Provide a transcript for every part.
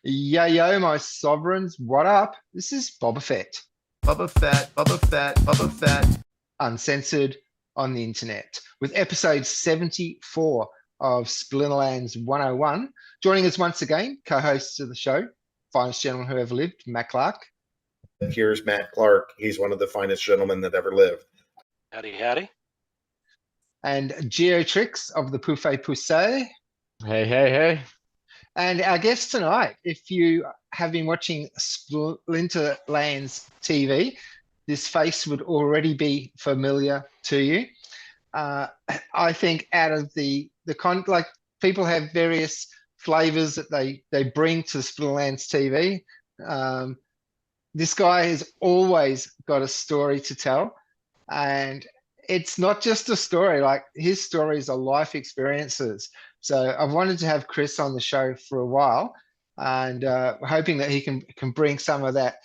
Yo, yo, my sovereigns, what up? This is Boba Fett, Bubba Fett, Bubba Fett, Bubba Fett. uncensored on the internet, with episode 74 of Splinterlands 101. Joining us once again, co-hosts of the show, finest gentleman who ever lived, Matt Clark, Here's Matt Clark. He's one of the finest gentlemen that ever lived. Howdy, howdy. and Geotrix of the Pouffet Poussey. Hey, hey, hey. And our guest tonight, if you have been watching Splinterlands TV, this face would already be familiar to you. I think out of like people have various flavors that they bring to Splinterlands TV. This guy has always got a story to tell, and it's not just a story. Like his stories are life experiences. So I've wanted to have Chris on the show for a while, and hoping that he can bring some of that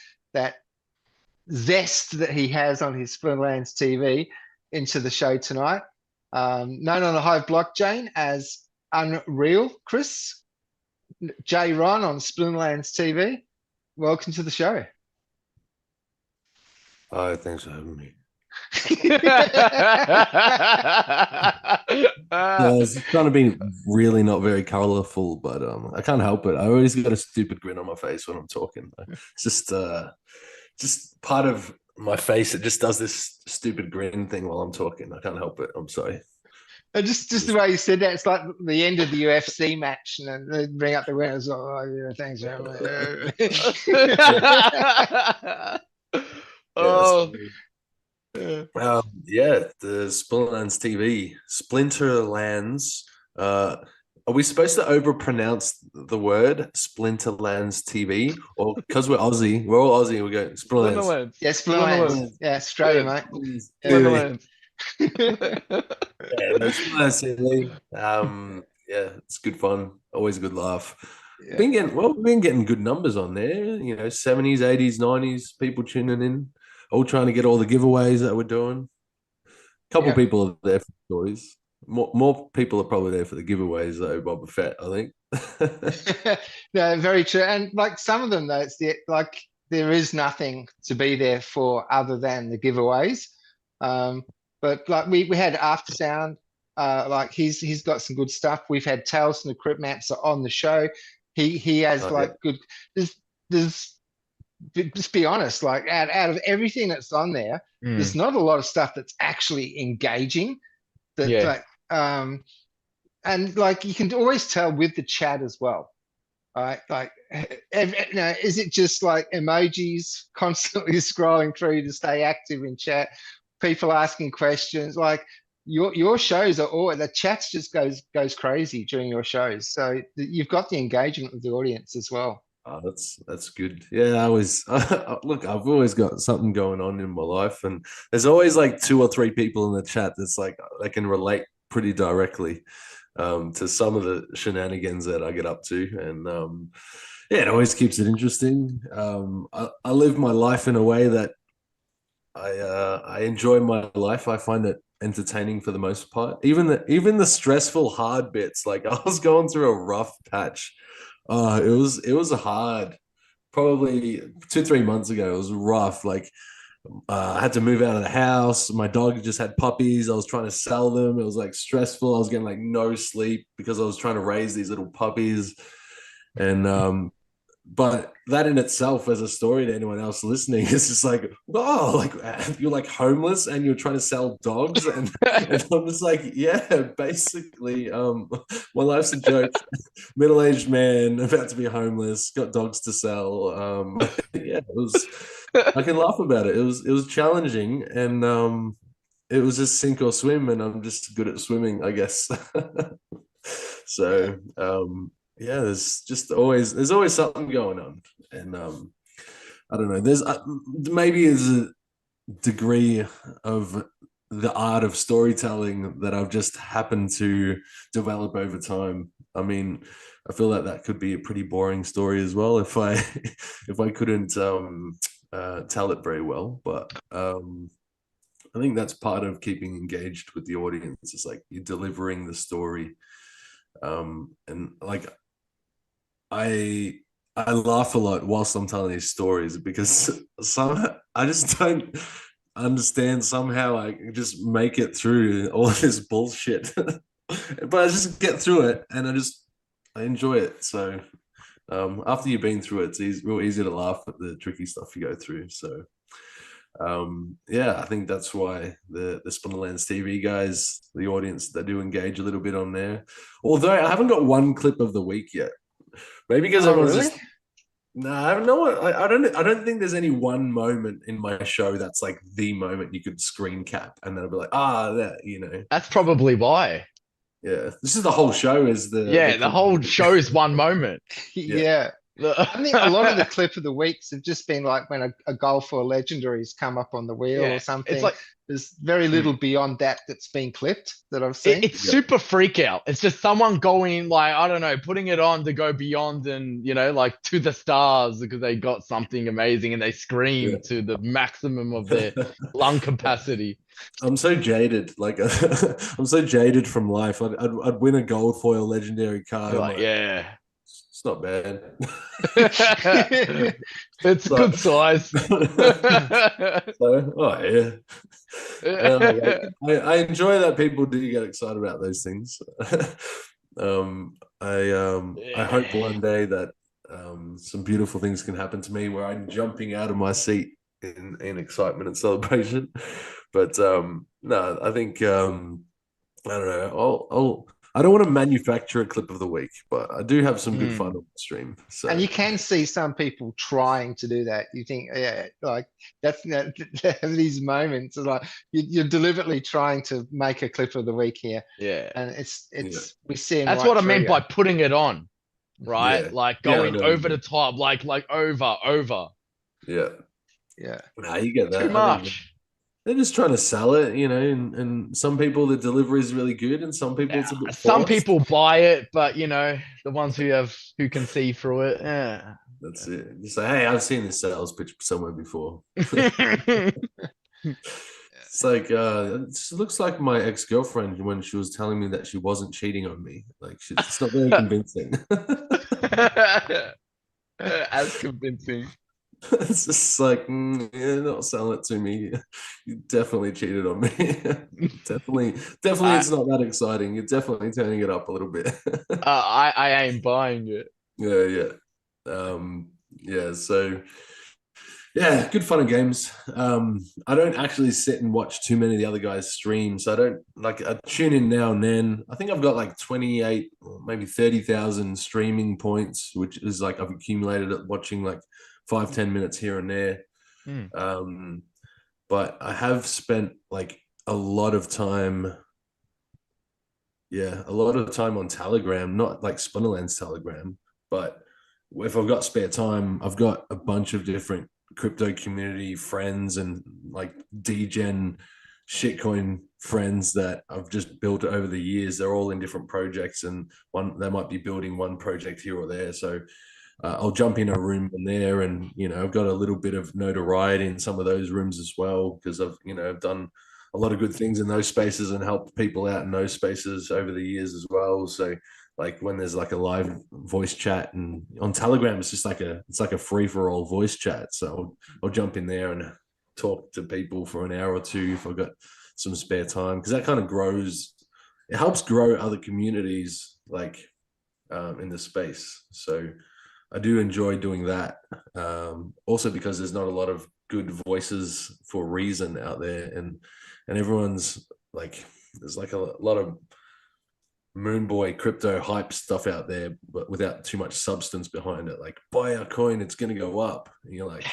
zest that he has on his Splinterlands TV into the show tonight. Known on the Hive blockchain as Unreal Chris, J Ron on Splinterlands TV. Welcome to the show. Hi, thanks for having me. It's trying to be really not very colorful, but I can't help it. I always got a stupid grin on my face when I'm talking. It's just part of my face. It just does this stupid grin thing while I'm talking. I can't help it. I'm sorry. And just the way you said that, it's like the end of the UFC match, and then they bring up the winners. Oh, yeah, thanks. Oh, Yeah, the Splinterlands TV, Splinterlands. Are we supposed to overpronounce the word Splinterlands TV, or because we're Aussie, we're all Aussie, we go Splinterlands? Yeah, Splinterlands. Yeah, Australia, mate. Splinterlands. Yeah, no, Splinterlands TV. Yeah, it's good fun. Always a good laugh. Yeah. We've been getting good numbers on there. 70s, 80s, 90s, people tuning in, all trying to get all the giveaways that we're doing. A couple Yeah. people are there for the stories. More people are probably there for the giveaways though, Boba Fett, I think. No, very true. And like some of them, though, like there is nothing to be there for other than the giveaways. But like we had After Sound, like he's got some good stuff. We've had Tales from the Crypt Maps on the show. He has Yeah. good. There's just be honest, like out of everything that's on there, there's not a lot of stuff that's actually engaging. That Yeah. like and like you can always tell with the chat as well. Right, like is it just like emojis constantly scrolling through to stay active in chat? People asking questions, like your shows are all the chats just goes crazy during your shows. So you've got the engagement with the audience as well. Oh, that's good. Yeah, I always look. I've always got something going on in my life, and there's always like 2 or 3 people in the chat that's like they can relate pretty directly to some of the shenanigans that I get up to, and yeah, it always keeps it interesting. I live my life in a way that I enjoy my life. I find it entertaining for the most part. Even the stressful hard bits. Like I was going through a rough patch. It was hard. Probably 2-3 months ago, it was rough. Like I had to move out of the house. My dog just had puppies. I was trying to sell them. It was like stressful. I was getting like no sleep because I was trying to raise these little puppies. And but that in itself as a story to anyone else listening is just like, oh, like you're like homeless and you're trying to sell dogs, and I'm just like, yeah, basically my life's a joke. Middle-aged man about to be homeless, got dogs to sell. Yeah, I can laugh about it. It was challenging, and it was just sink or swim, and I'm just good at swimming, I guess. So yeah, there's always something going on, and I don't know. There's maybe there's a degree of the art of storytelling that I've just happened to develop over time. I mean, I feel like that could be a pretty boring story as well if I if I couldn't tell it very well. But I think that's part of keeping engaged with the audience. It's like you're delivering the story, and like I I laugh a lot whilst I'm telling these stories because I just don't understand somehow I can just make it through all this bullshit. But I just get through it and I enjoy it. So after you've been through it, it's real easy to laugh at the tricky stuff you go through. So yeah, I think that's why the Splinterlands TV guys, the audience, they do engage a little bit on there. Although I haven't got one clip of the week yet. Maybe because everyone's really? just no, I have no. I don't think there's any one moment in my show that's like the moment you could screen cap, and then I'll be like, that, you know. That's probably why. Yeah, this is the whole show. Is The whole show's one moment. Yeah. I think a lot of the clip of the weeks have just been like when a golf or legendary's come up on the wheel Yeah, or something. it's like There's very little beyond that that's been clipped that I've seen. it's super freak out. It's just someone going like, I don't know, putting it on to go beyond and like to the stars because they got something amazing and they scream to the maximum of their lung capacity. I'm so jaded. Like I'm so jaded from life. I'd win a gold foil legendary card. You're like, yeah. It's not bad. It's good size. So, I enjoy that people do get excited about those things. I hope one day that some beautiful things can happen to me where I'm jumping out of my seat in excitement and celebration. But no, I think I don't know. I don't want to manufacture a clip of the week, but I do have some good fun on the stream. So. And you can see some people trying to do that. You think, like that's these moments like you're deliberately trying to make a clip of the week here. Yeah, and it's we see. That's what I meant by putting it on, right? Yeah. Like going over the top, like over. Yeah. Nah, you get that. Too much. They're just trying to sell it, and some people the delivery is really good, and some people it's a bit some forced. people buy it, but the ones who can see through it, yeah. That's it. You say, hey, I've seen this sales pitch somewhere before. It's like it looks like my ex-girlfriend when she was telling me that she wasn't cheating on me. Like it's not very convincing. As convincing. It's just like, not selling it to me. You definitely cheated on me. definitely, it's not that exciting. You're definitely turning it up a little bit. I ain't buying it. Yeah. So, yeah, good fun and games. I don't actually sit and watch too many of the other guys' streams. I tune in now and then. I think I've got like 28 or maybe 30,000 streaming points, which is like I've accumulated at watching like 5-10 minutes here and there. But I have spent like a lot of time on Telegram, not like Splinterlands Telegram, but if I've got spare time, I've got a bunch of different crypto community friends and like degen shitcoin friends that I've just built over the years. They're all in different projects, and they might be building one project here or there. So I'll jump in a room in there, and I've got a little bit of notoriety in some of those rooms as well because I've done a lot of good things in those spaces and helped people out in those spaces over the years as well. So like when there's like a live voice chat, and on Telegram it's just like a free for all voice chat. So I'll jump in there and talk to people for an hour or two if I've got some spare time, because that kind of grows. It helps grow other communities like in the space. So I do enjoy doing that. Also because there's not a lot of good voices for reason out there, and everyone's like, there's like a lot of Moonboy crypto hype stuff out there, but without too much substance behind it. Like, buy our coin, it's going to go up. And you're like,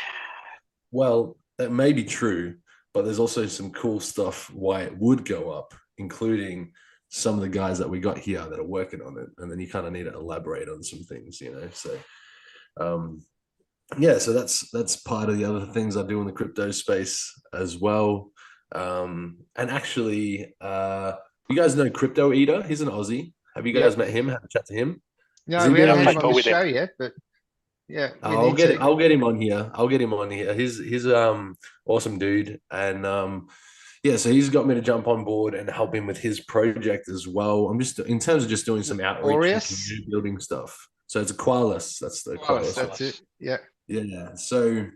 well, that may be true, but there's also some cool stuff why it would go up, including some of the guys that we got here that are working on it. And then you kind of need to elaborate on some things, So, so that's part of the other things I do in the crypto space as well. And actually, you guys know Crypto Eater? He's an Aussie. Have you guys met him? Had a chat to him? No, we haven't had him on the show yet, but yeah, I'll get him on here. He's awesome dude, and so he's got me to jump on board and help him with his project as well. I'm just in terms of just doing some outreach and community building stuff. So it's a Qualis. That's the Qualis. That's it. Yeah. Yeah. So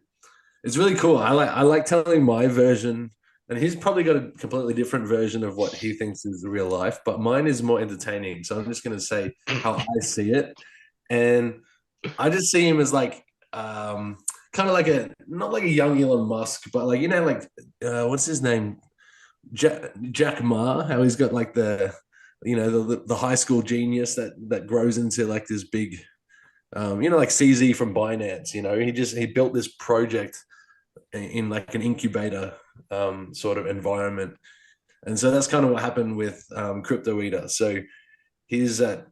it's really cool. I like telling my version, and he's probably got a completely different version of what he thinks is the real life, but mine is more entertaining. So I'm just going to say how I see it. And I just see him as like kind of like not like a young Elon Musk, but like, like what's his name? Jack Ma, how he's got like the high school genius that grows into like this big like CZ from Binance, he built this project in like an incubator sort of environment. And so that's kind of what happened with Crypto Eater. So he's at,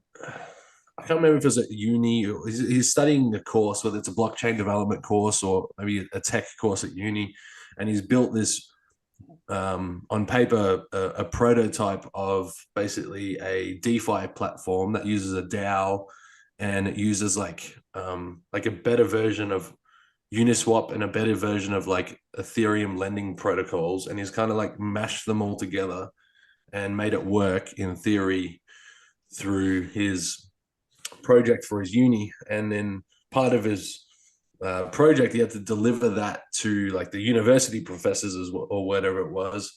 I can't remember if it was at uni, or he's studying a course, whether it's a blockchain development course or maybe a tech course at uni. And he's built this on paper, a prototype of basically a DeFi platform that uses a DAO, and it uses like a better version of Uniswap and a better version of like Ethereum lending protocols. And he's kind of like mashed them all together and made it work in theory through his project for his uni. And then part of his project, he had to deliver that to like the university professors or whatever it was.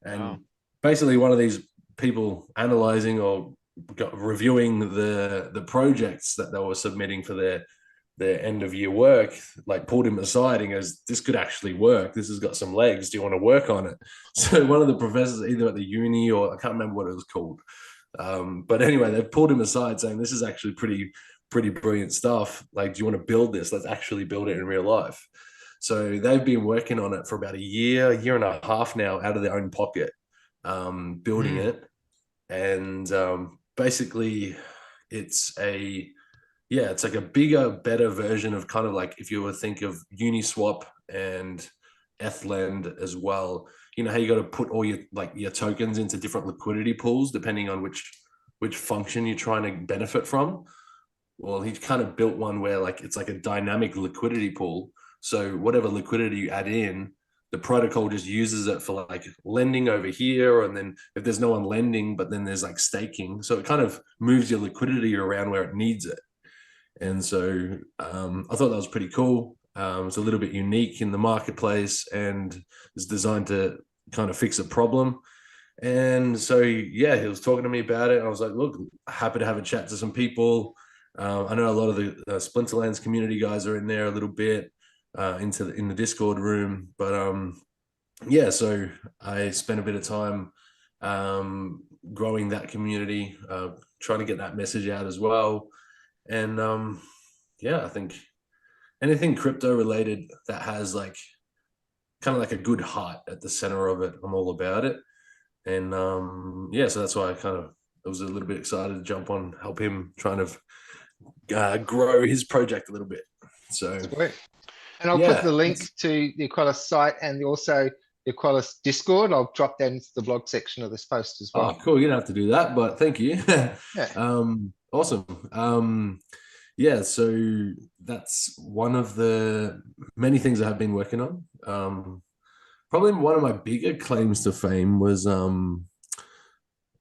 And basically one of these people analyzing or reviewing the projects that they were submitting for their end of year work, like pulled him aside and goes, this could actually work. This has got some legs. Do you want to work on it? So one of the professors, either at the uni or I can't remember what it was called. But anyway, they pulled him aside saying, this is actually pretty brilliant stuff. Like, do you want to build this? Let's actually build it in real life. So they've been working on it for about a year and a half now out of their own pocket, building it. And basically it's like a bigger, better version of kind of like if you were to think of Uniswap and Ethlend as well. You know how you got to put all your tokens into different liquidity pools depending on which function you're trying to benefit from. Well, he kind of built one where like it's like a dynamic liquidity pool. So whatever liquidity you add in, the protocol just uses it for like lending over here. And then if there's no one lending, but then there's like staking. So it kind of moves your liquidity around where it needs it. And so I thought that was pretty cool. It's a little bit unique in the marketplace and it's designed to kind of fix a problem. And so, yeah, he was talking to me about it. I was like, look, happy to have a chat to some people. I know a lot of the Splinterlands community guys are in there a little bit in the Discord room. But yeah, so I spent a bit of time growing that community, trying to get that message out as well. And yeah, I think anything crypto related that has like kind of like a good heart at the center of it, I'm all about it. And yeah, so that's why I was a little bit excited to jump on, help him trying to grow his project a little bit. So Sweet. And I'll put the link to the Aqualis site and also the Aqualis Discord. I'll drop that into the blog section of this post as well. Oh, cool. You don't have to do that, but thank you. Awesome. Yeah, so that's one of the many things I have been working on. Probably one of my bigger claims to fame was in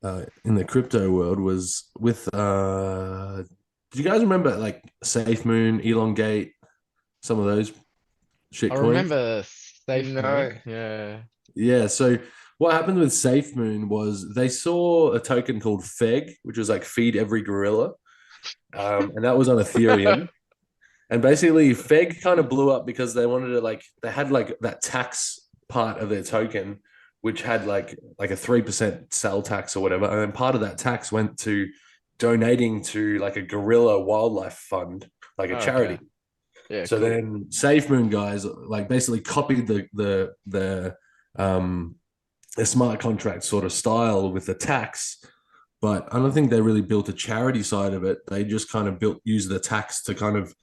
the crypto world was with do you guys remember like SafeMoon, Elongate, some of those shit coins? I remember SafeMoon. No. Yeah. Yeah, so what happened with SafeMoon was they saw a token called FEG, which was like feed every gorilla. And that was on Ethereum. And basically FEG kind of blew up because they wanted to they had like that tax part of their token, which had like a 3% sell tax or whatever. And then part of that tax went to donating to like a gorilla wildlife fund, like a charity. Okay. Yeah. So cool. then SafeMoon guys like basically copied the smart contract sort of style with the tax. But I don't think they really built a charity side of it. They just kind of used the tax to kind of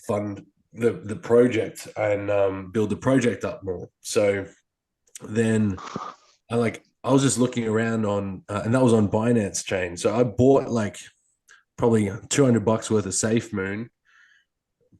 fund the project and build the project up more. So then I was just looking around on, and that was on Binance chain. So I bought like probably $200 worth of SafeMoon,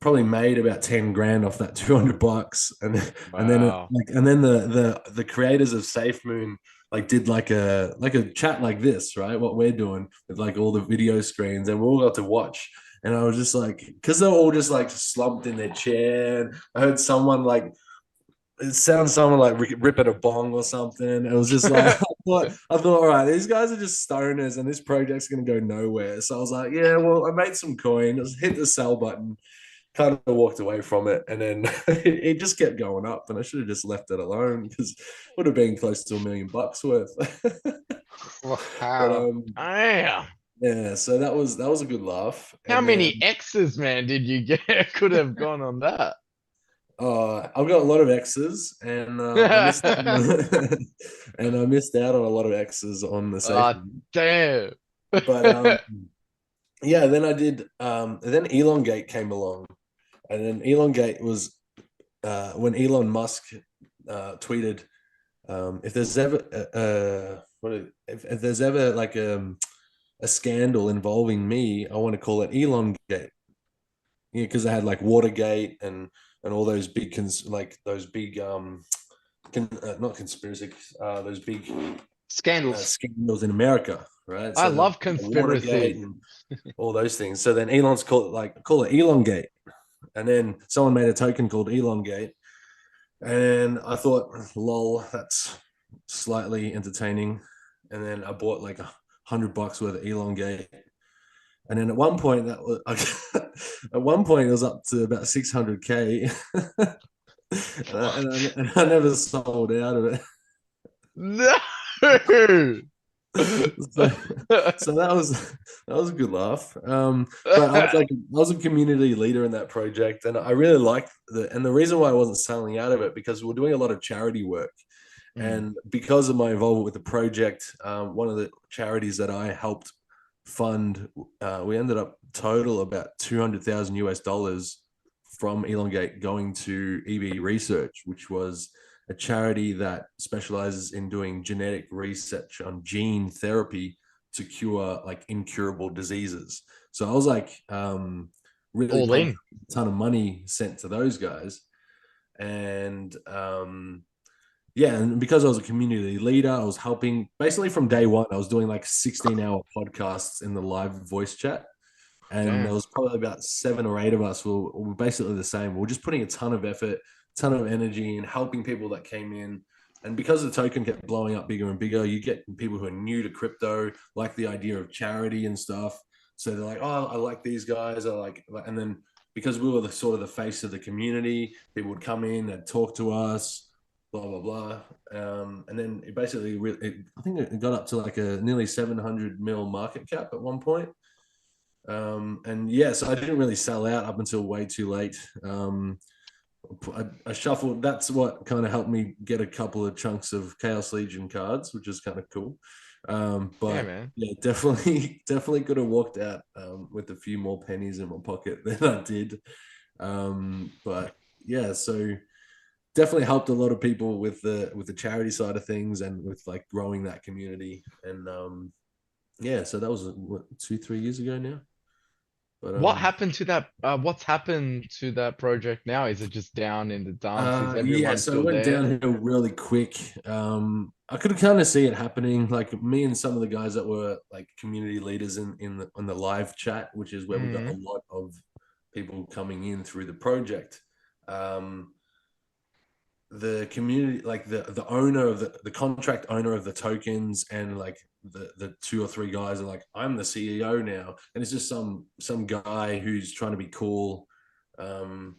probably made about 10 grand off that $200. And then the creators of SafeMoon like did like a chat like this, right? What we're doing with like all the video screens, and we all got to watch. And I was just like, because they're all just like slumped in their chair. And I heard someone like, it sounds someone like ripping a bong or something. It was just like, I thought, all right, these guys are just stoners and this project's going to go nowhere. So I was like, yeah, well, I made some coin, just hit the sell button, kind of walked away from it. And then it just kept going up. And I should have just left it alone because it would have been close to $1 million worth. But Wow. Damn. yeah, so that was a good laugh. How And many then X's, man, did you get? Could have gone on that. I've got a lot of X's, and I missed and I missed out on a lot of X's on the Ah, safety. damn. But yeah, then I did. Then Elongate came along, and then Elongate was when Elon Musk tweeted, "If there's ever if there's ever like a scandal involving me, I want to call it Elongate." Yeah, because they had like Watergate and all those big not conspiracy those big Scandals. scandals in America, right? I So love Watergate conspiracy. and all those things. So then Elon's call it Elongate, and then someone made a token called Elongate, and I thought, lol, that's slightly entertaining, and then I bought like $100 worth of Elongate. And then at one point at one point it was up to about 600K. and I never sold out of it. No. So that was a good laugh. But I was a community leader in that project, and I really liked the reason why I wasn't selling out of it, because we're doing a lot of charity work. And because of my involvement with the project, one of the charities that I helped fund, we ended up total about $200,000 from Elongate going to EV Research, which was a charity that specializes in doing genetic research on gene therapy to cure like incurable diseases. So I was like, really All in. a ton of money sent to those guys. And yeah, and because I was a community leader, I was helping basically from day one. I was doing like 16-hour podcasts in the live voice chat. And Damn. there was probably about 7 or 8 of us who were basically the same. We were just putting a ton of effort, ton of energy, and helping people that came in. And because the token kept blowing up bigger and bigger, you get people who are new to crypto, like the idea of charity and stuff. So they're like, oh, I like these guys. And then because we were the sort of the face of the community, people would come in and talk to us, blah, blah, blah. And then it basically, I think it got up to like a nearly 700 mil market cap at one point. And yeah, so I didn't really sell out up until way too late. I shuffled. That's what kind of helped me get a couple of chunks of Chaos Legion cards, which is kind of cool. But man. yeah, definitely could have walked out with a few more pennies in my pocket than I did. But yeah, so definitely helped a lot of people with the charity side of things and with like growing that community. And yeah, so that was what, 2-3 years ago now. But What happened to that? What's happened to that project now? Is it just down in the dumps? Is everyone yeah, so still it went there? downhill really quick. I could kind of see it happening. Like me and some of the guys that were like community leaders on the live chat, which is where we got a lot of people coming in through the project. The community, like the owner of the contract owner of the tokens, and like the 2 or 3 guys are like, I'm the CEO now, and it's just some guy who's trying to be cool. It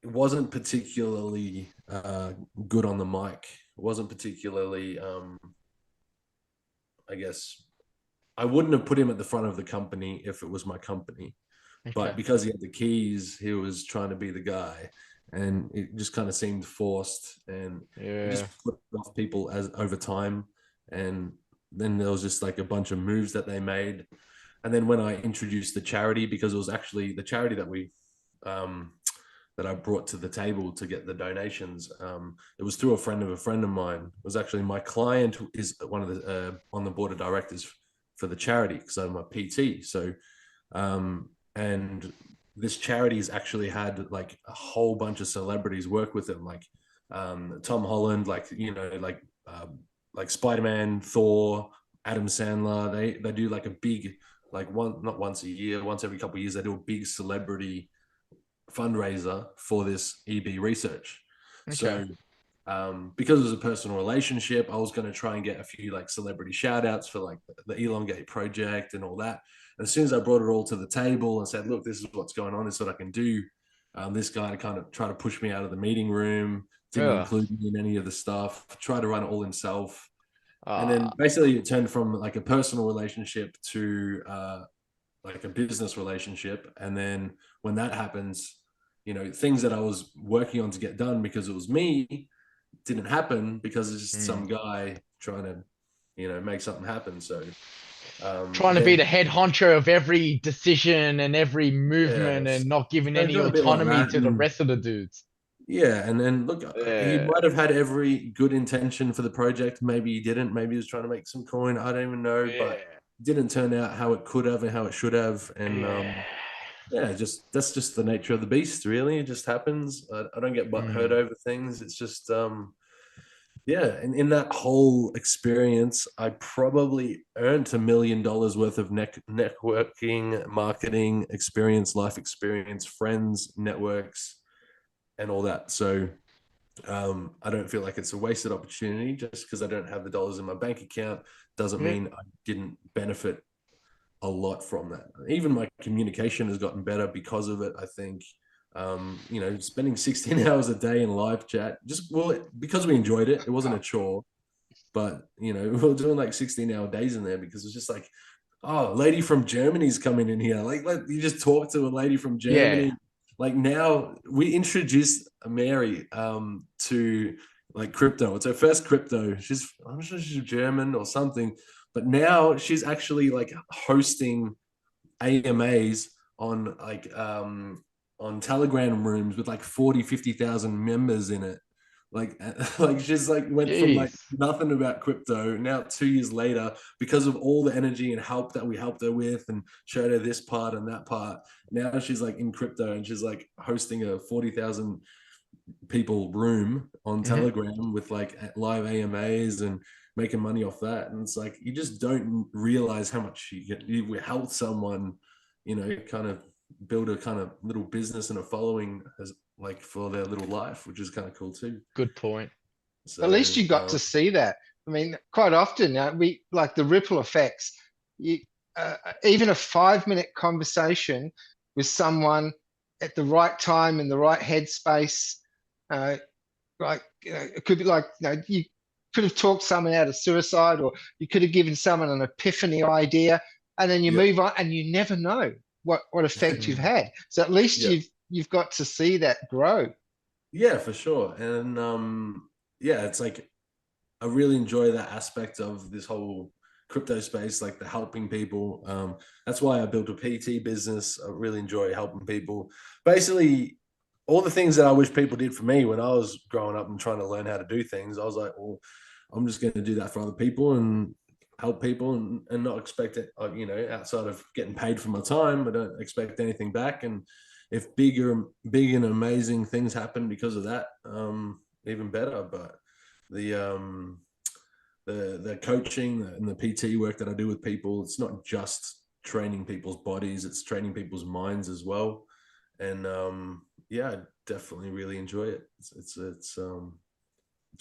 wasn't particularly good on the mic. It wasn't particularly, I guess, I wouldn't have put him at the front of the company if it was my company. But because he had the keys, he was trying to be the guy. And it just kind of seemed forced, and it just put off people as over time. And then there was just like a bunch of moves that they made. And then when I introduced the charity, because it was actually the charity that that I brought to the table to get the donations, it was through a friend of mine. It was actually my client is one of the on the board of directors for the charity, because I'm a PT. So and this charity has actually had like a whole bunch of celebrities work with them, like Tom Holland, like like Spider-Man, Thor, Adam Sandler. They do like a big like not once a year, once every couple of years, they do a big celebrity fundraiser for this EB research. Okay. So because it was a personal relationship, I was going to try and get a few like celebrity shout outs for like the Elongate project and all that. And as soon as I brought it all to the table and said, look, this is what's going on, this is what I can do, this guy kind of tried to push me out of the meeting room, didn't Yeah. include me in any of the stuff, tried to run it all himself. And Ah. then basically it turned from like a personal relationship to like a business relationship. And then when that happens, you know, things that I was working on to get done because it was me didn't happen because it's just some guy trying to, you know, make something happen. So Trying to be the head honcho of every decision and every movement yes, and not giving so any doing a bit like autonomy that. to the And rest of the dudes. yeah, and then look, he Yeah. might have had every good intention for the project. Maybe he didn't. Maybe he was trying to make some coin. I don't even know, but Yeah. it didn't turn out how it could have and how it should have. And Yeah. yeah, just that's just the nature of the beast, really. It just happens. I don't get hurt over things. It's just yeah, and in that whole experience, I probably earned $1 million worth of networking, marketing experience, life experience, friends, networks, and all that. So I don't feel like it's a wasted opportunity. Just because I don't have the dollars in my bank account doesn't Yeah. mean I didn't benefit a lot from that. Even my communication has gotten better because of it, I think. You know, spending 16 hours a day in live chat, just because we enjoyed it. It wasn't a chore, but you know, we were doing like 16-hour days in there because it's just like, oh, a lady from Germany's coming in here. Like you just talk to a lady from Yeah. Germany. Like now we introduced Mary to like crypto. It's her first crypto. I'm sure she's German or something, but now she's actually like hosting AMAs on like on Telegram rooms with like 50,000 members in it. Like like she's like went from like Jeez. nothing about crypto now 2 years later because of all the energy and help that we helped her with and showed her this part and that part. Now she's like in crypto and she's like hosting a 40,000 people room on Telegram with like live AMAs and making money off that. And it's like you just don't realize how much you help someone, you know, kind of build a kind of little business and a following as like for their little life, which is kind of cool too. Good point. So At least you got to see that. I mean, quite often we like the ripple effects. You, even a 5-minute conversation with someone at the right time in the right headspace, like it could be like you could have talked someone out of suicide, or you could have given someone an epiphany idea, and then you Yep. move on, and you never know what effect you've had. So at least Yep. you've got to see that grow. Yeah, for sure. And yeah, it's like I really enjoy that aspect of this whole crypto space, like the helping people. That's why I built a PT business. I really enjoy helping people. Basically, all the things that I wish people did for me when I was growing up and trying to learn how to do things, I was like, well, I'm just going to do that for other people and help people and not expect it, you know, outside of getting paid for my time. I don't expect anything back. And if big and amazing things happen because of that, even better. But the coaching and the PT work that I do with people, it's not just training people's bodies, it's training people's minds as well. And yeah, I definitely really enjoy it. It's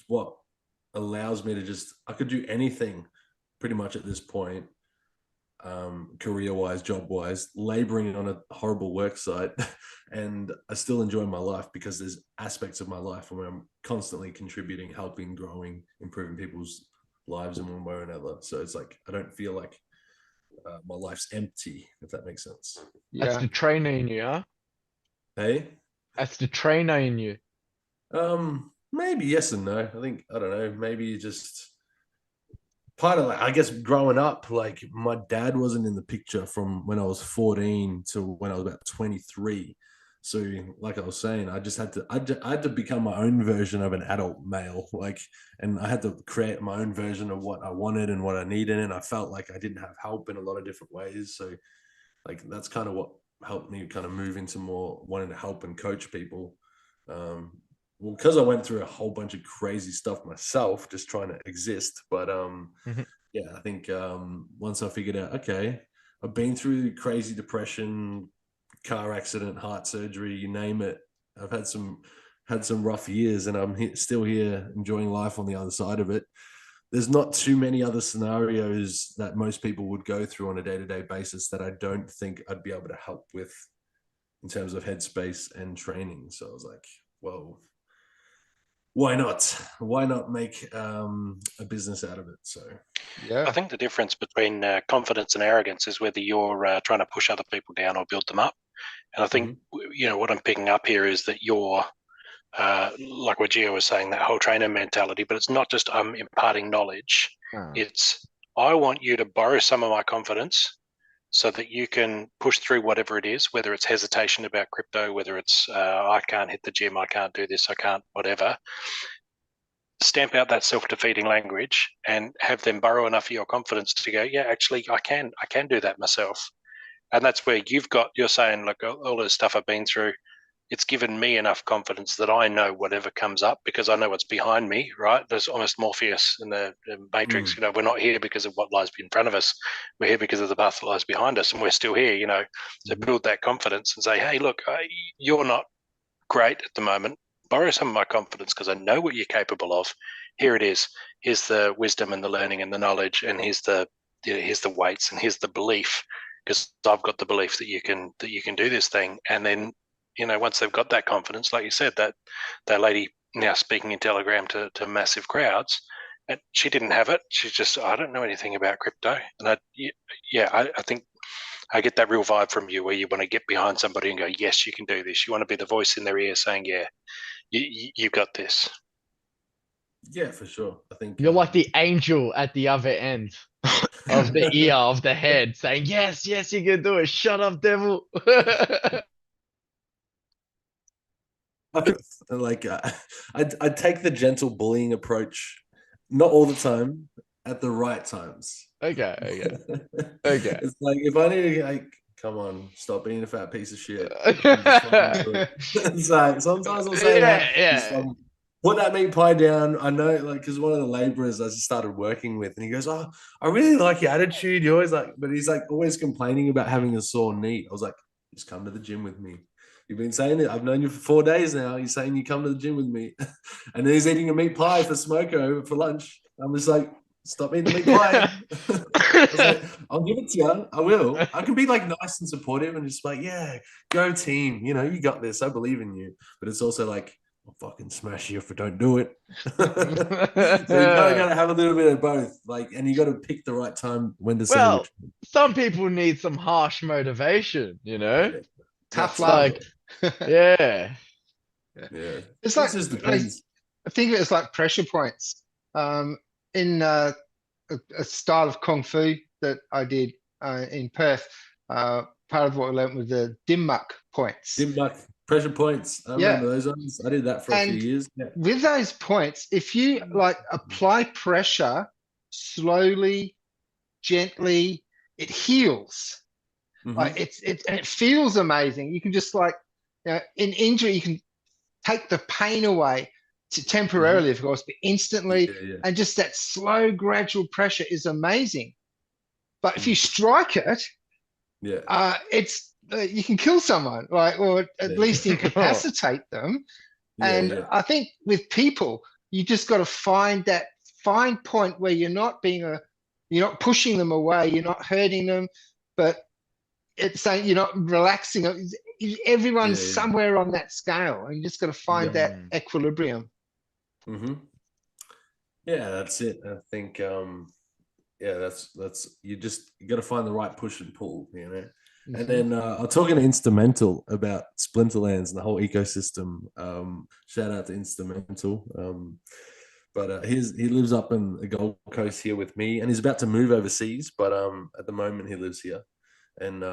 what allows me to I could do anything pretty much at this point, career-wise, job-wise, laboring on a horrible work site, and I still enjoy my life because there's aspects of my life where I'm constantly contributing, helping, growing, improving people's lives in one way or another. So it's like I don't feel like my life's empty, if that makes sense. That's Yeah. the trainer in you, huh? Hey, That's the trainer in you. maybe yes and no. I don't know. Maybe just part of like I guess growing up, like my dad wasn't in the picture from when I was 14 to when I was about 23. So, like I was saying, I had to become my own version of an adult male, like, and I had to create my own version of what I wanted and what I needed, and I felt like I didn't have help in a lot of different ways. So, like, that's kind of what helped me kind of move into more wanting to help and coach people. Well, because I went through a whole bunch of crazy stuff myself, just trying to exist. But Mhm. yeah, I think once I figured out, okay, I've been through crazy depression, car accident, heart surgery, you name it. I've had some rough years, and I'm still here enjoying life on the other side of it. There's not too many other scenarios that most people would go through on a day-to-day basis that I don't think I'd be able to help with in terms of headspace and training. So I was like, well, why not? Why not make a business out of it? So Yeah. I think the difference between confidence and arrogance is whether you're trying to push other people down or build them up. And I think, what I'm picking up here is that you're, like what Gio was saying, that whole trainer mentality, but it's not just I'm imparting knowledge. It's I want you to borrow some of my confidence so that you can push through whatever it is, whether it's hesitation about crypto, whether it's I can't hit the gym, I can't do this, I can't, whatever. Stamp out that self-defeating language and have them borrow enough of your confidence to go, yeah, actually, I can do that myself. And that's where you're saying, look, all the stuff I've been through, it's given me enough confidence that I know whatever comes up because I know what's behind me, right? There's almost Morpheus in the Matrix. We're not here because of what lies in front of us. We're here because of the path that lies behind us, and we're still here, to build that confidence and say, hey, look, you're not great at the moment. Borrow some of my confidence because I know what you're capable of. Here it is. Here's the wisdom and the learning and the knowledge, and here's the weights, and here's the belief, because I've got the belief that you can do this thing. And then, once they've got that confidence, like you said, that lady now speaking in Telegram to massive crowds, and she didn't have it. She's just, I don't know anything about crypto. And I think I get that real vibe from you where you want to get behind somebody and go, yes, you can do this. You want to be the voice in their ear saying, yeah, you've got this. yeah, for sure. I think You're like the angel at the other end of the ear of the head saying, yes, you can do it. Shut up, devil. like I'd take the gentle bullying approach, not all the time, at the right times. Okay. It's like if I need to, come on, stop being a fat piece of shit. It's like sometimes I'll say that. Put that meat pie down. I know, because one of the laborers I just started working with, and he goes, "Oh, I really like your attitude. You're always but he's always complaining about having a sore knee." I was like, "Just come to the gym with me. You've been saying it. I've known you for 4 days now. You're saying you come to the gym with me." And then he's eating a meat pie for smoko for lunch. I'm just like, stop eating the meat pie. I'll give it to you. I will. I can be nice and supportive and just yeah, go team. You got this. I believe in you. But it's also I'll fucking smash you if I don't do it. So you gotta have a little bit of both. And you gotta pick the right time when to say which. Some people need some harsh motivation, Tough love. Yeah. It's just depends. I think of it as pressure points. In a style of Kung Fu that I did in Perth, part of what I learned was the dim muck points. Dim muck, pressure points. I remember those ones. I did that for a few years. Yeah. With those points, if you apply pressure slowly, gently, it heals. It feels amazing. You can just in injury, you can take the pain away temporarily, of course, but instantly, and just that slow, gradual pressure is amazing. But if you strike it, it's you can kill someone, or at least incapacitate them. And I think with people, you just got to find that fine point where you're not pushing them away, you're not hurting them, but it's saying you're not relaxing. Everyone's somewhere on that scale, and you just got to find that equilibrium. Yeah, that's it. I think that's you got to find the right push and pull, And then I was talking to Instrumental about Splinterlands and the whole ecosystem. Shout out to Instrumental. But he lives up in the Gold Coast here with me, and he's about to move overseas. But at the moment he lives here, and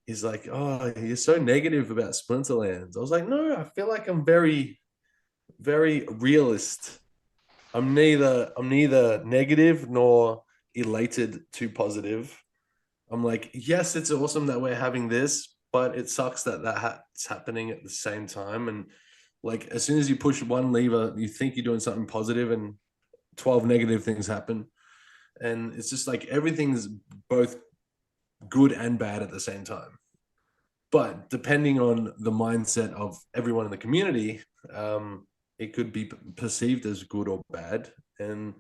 he's like, "Oh, you're so negative about Splinterlands." I was like, "No, I feel like I'm very, very realist. I'm neither negative nor elated to positive. I'm like, yes, it's awesome that we're having this, but it sucks that's happening at the same time. And as soon as you push one lever, you think you're doing something positive, and 12 negative things happen. And it's just everything's both good and bad at the same time. But depending on the mindset of everyone in the community, it could be perceived as good or bad. And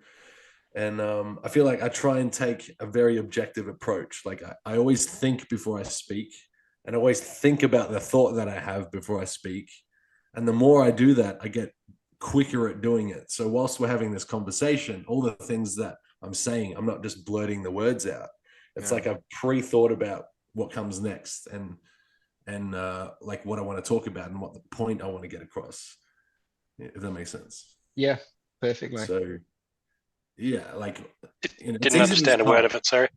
I feel like I try and take a very objective approach. Like I always think before I speak, and I always think about the thought that I have before I speak. And the more I do that, I get quicker at doing it. So whilst we're having this conversation, all the things that I'm saying, I'm not just blurting the words out. It's like I've pre-thought about what comes next and like what I want to talk about and what the point I want to get across, if that makes sense. Yeah, perfectly. So yeah, like, you know, Didn't understand a word of it, sorry.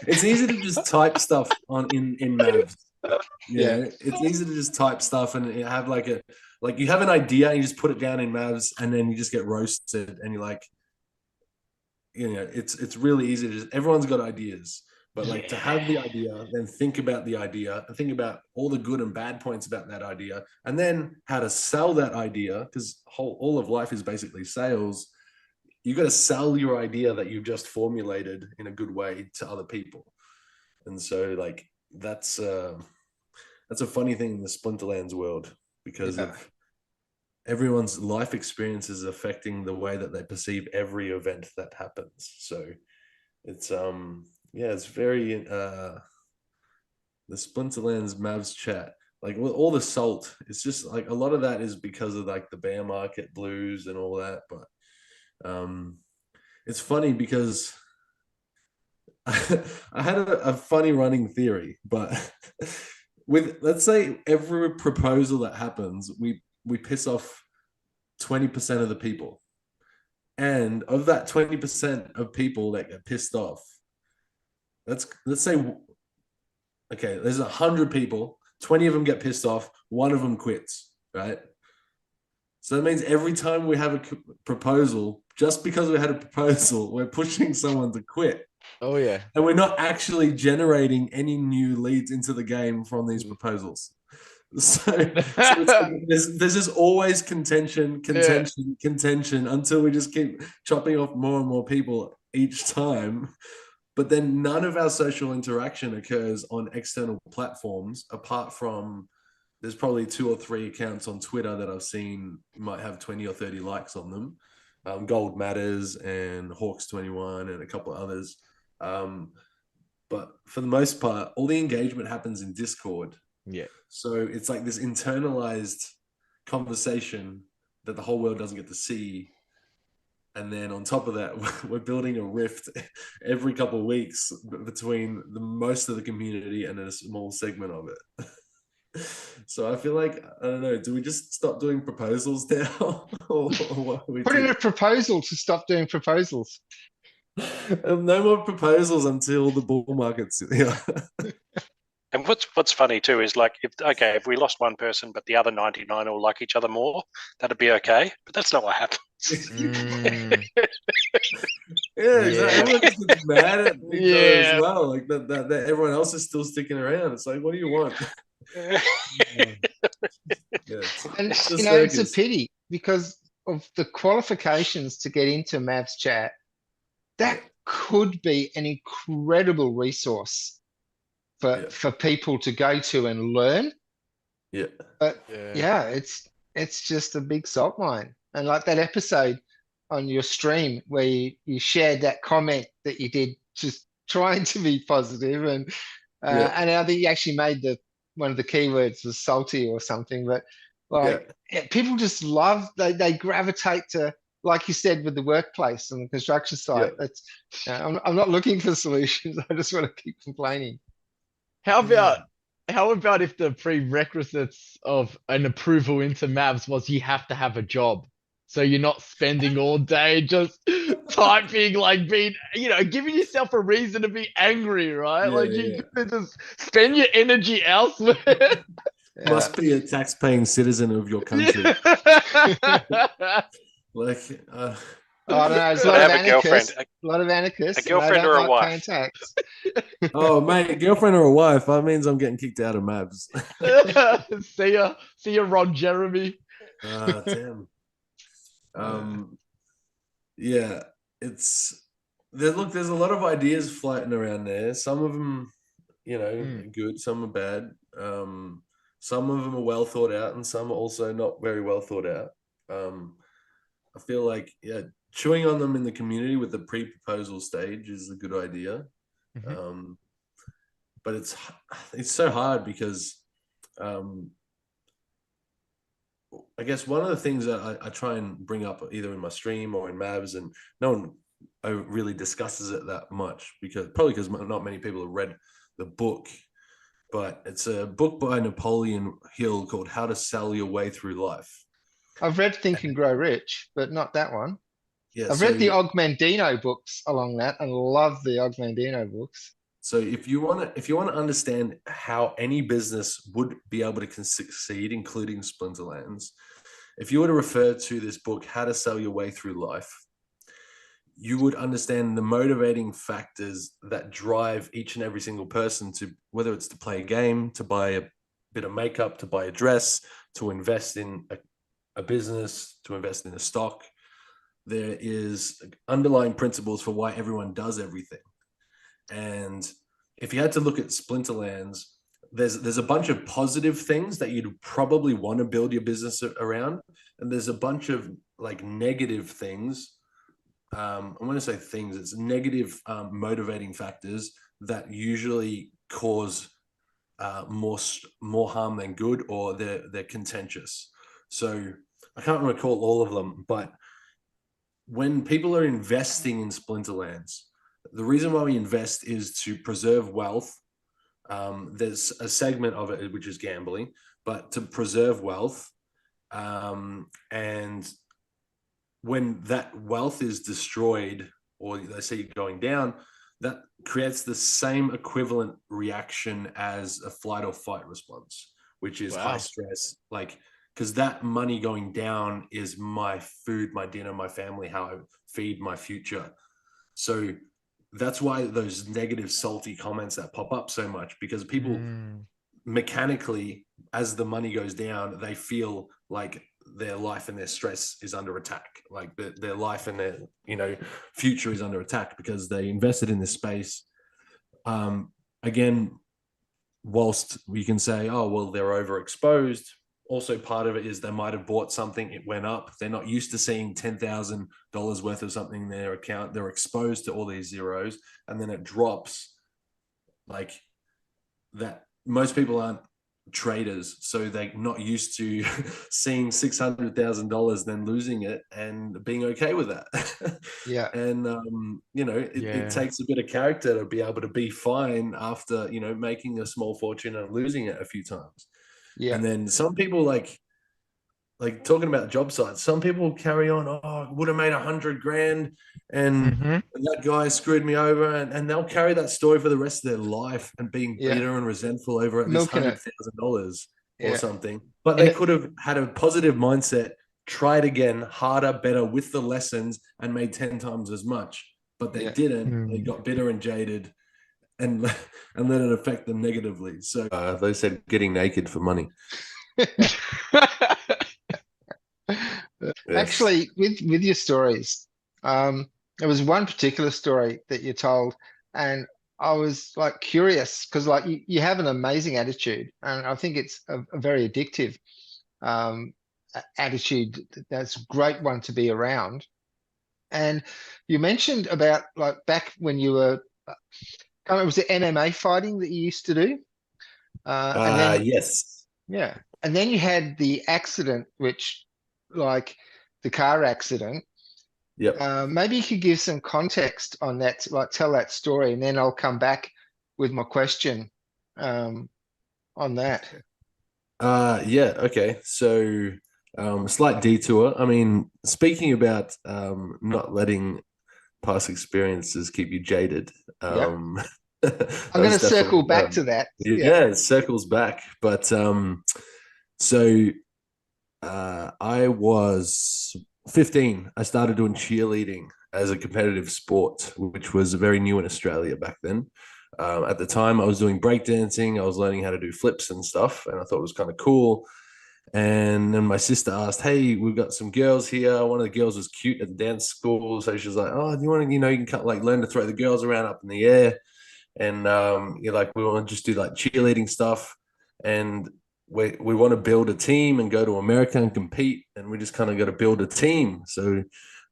it's easy to just type stuff in Mavs. Yeah, it's easy to just type stuff and have like you have an idea and you just put it down in Mavs and then you just get roasted and you're like, you know, it's really easy to just, everyone's got ideas, but like to have the idea, then think about the idea and think about all the good and bad points about that idea, and then how to sell that idea, because all of life is basically sales. You got to sell your idea that you've just formulated in a good way to other people. And so like that's a funny thing in the Splinterlands world, because of everyone's life experiences affecting the way that they perceive every event that happens. So it's it's very the Splinterlands Mavs chat, like with all the salt, it's just like a lot of that is because of like the bear market blues and all that. But it's funny because I had a funny running theory, but with, let's say, every proposal that happens, we piss off 20% of the people. And of that 20% of people that get pissed off, let's say, okay, there's 100 people, 20 of them get pissed off, one of them quits, right? So that means every time we have a proposal, just because we had a proposal, we're pushing someone to quit. Oh yeah. And we're not actually generating any new leads into the game from these proposals. So it's like there's just always contention until we just keep chopping off more and more people each time. But then none of our social interaction occurs on external platforms, apart from there's probably 2 or 3 accounts on Twitter that I've seen might have 20 or 30 likes on them. Gold Matters and Hawks21 and a couple of others. But for the most part, all the engagement happens in Discord. Yeah. So it's like this internalized conversation that the whole world doesn't get to see. And then on top of that, we're building a rift every couple of weeks between the most of the community and a small segment of it. So I feel like, I don't know, do we just stop doing proposals now? or what do we Put in a proposal to stop doing proposals. No more proposals until the bull market's here. And what's funny too is like, if we lost one person, but the other 99 all like each other more, that'd be okay. But that's not what happens. Yeah, exactly. Everyone just gets mad at each other as well. Like that everyone else is still sticking around. It's like, what do you want? And you know, it's a pity because of the qualifications to get into Mavs chat. That could be an incredible resource for people to go to and learn. Yeah. But yeah, it's just a big salt mine. And like that episode on your stream where you shared that comment that you did, just trying to be positive, and I think you actually made one of the keywords was salty or something. But like people just love, they gravitate to, like you said, with the workplace and the construction site. That's I'm not looking for solutions. I just want to keep complaining. How about if the prerequisites of an approval into Mavs was you have to have a job? So you're not spending all day just typing, like being, giving yourself a reason to be angry, right? You could just spend your energy elsewhere. Must be a tax-paying citizen of your country. Like, I don't know. There's a lot of anarchists. A girlfriend or a wife? Oh, mate, girlfriend or a wife? That means I'm getting kicked out of Mavs. See ya, Ron Jeremy. Damn. Yeah, it's there's a lot of ideas floating around there. Some of them, Mm. good. Some are bad. Some of them are well thought out, and some are also not very well thought out. I feel like chewing on them in the community with the pre-proposal stage is a good idea. Mhm. But it's so hard because I guess one of the things that I try and bring up either in my stream or in Mavs, and no one really discusses it that much because not many people have read the book, but it's a book by Napoleon Hill called How to Sell Your Way Through Life. I've read Think and Grow Rich, but not that one. Yeah, I've read the Ogmandino books along that and love the Ogmandino books. So if you want to understand how any business would be able to succeed, including Splinterlands, if you were to refer to this book, How to Sell Your Way Through Life, you would understand the motivating factors that drive each and every single person to, whether it's to play a game, to buy a bit of makeup, to buy a dress, to invest in a business, to invest in a stock. There is underlying principles for why everyone does everything. And if you had to look at Splinterlands, there's a bunch of positive things that you'd probably want to build your business around, and there's a bunch of like negative things. I want to say things. It's negative motivating factors that usually cause more harm than good, or they're contentious. So I can't recall all of them, but when people are investing in Splinterlands, the reason why we invest is to preserve wealth. There's a segment of it which is gambling, but to preserve wealth. And when that wealth is destroyed, or they see it going down, that creates the same equivalent reaction as a flight or fight response, which is high stress. Like, because that money going down is my food, my dinner, my family, how I feed my future. So that's why those negative, salty comments that pop up so much, because people mechanically, as the money goes down, they feel like their life and their stress is under attack. Like their life and their, future is under attack because they invested in this space. Again, whilst we can say, oh, well, they're overexposed, also part of it is they might have bought something, it went up. They're not used to seeing $10,000 worth of something in their account. They're exposed to all these zeros, and then it drops like that. Most people aren't traders, so they're not used to seeing $600,000 then losing it and being okay with that. Yeah. And it takes a bit of character to be able to be fine after making a small fortune and losing it a few times. Yeah. And then some people like talking about job sites, some people carry on, oh, would have made $100,000 and that guy screwed me over, and they'll carry that story for the rest of their life and being bitter and resentful over this $100,000 or something. But they could have had a positive mindset, tried again, harder, better with the lessons, and made 10 times as much. But they didn't. They got bitter and jaded and let it affect them negatively. So they said getting naked for money. Actually, with your stories, there was one particular story that you told, and I was like curious because like you have an amazing attitude, and I think it's a very addictive attitude. That's a great one to be around. And you mentioned about like back when you were, was it MMA fighting that you used to do? And then yes. Yeah. And then you had the accident, which like the car accident. Yep. Maybe you could give some context on that, like tell that story, and then I'll come back with my question on that. Yeah. Okay. So slight detour. I mean, speaking about not letting past experiences keep you jaded. I'm going to circle back to that. Yeah, it circles back. But so I was 15. I started doing cheerleading as a competitive sport, which was very new in Australia back then. At the time, I was doing breakdancing. I was learning how to do flips and stuff, and I thought it was kind of cool. And then my sister asked, "Hey, we've got some girls here. One of the girls was cute at the dance school, so she was like, "Oh, do you want to, you can like learn to throw the girls around up in the air?" And you're like, we want to just do like cheerleading stuff, and we want to build a team and go to America and compete, and we just kind of got to build a team. So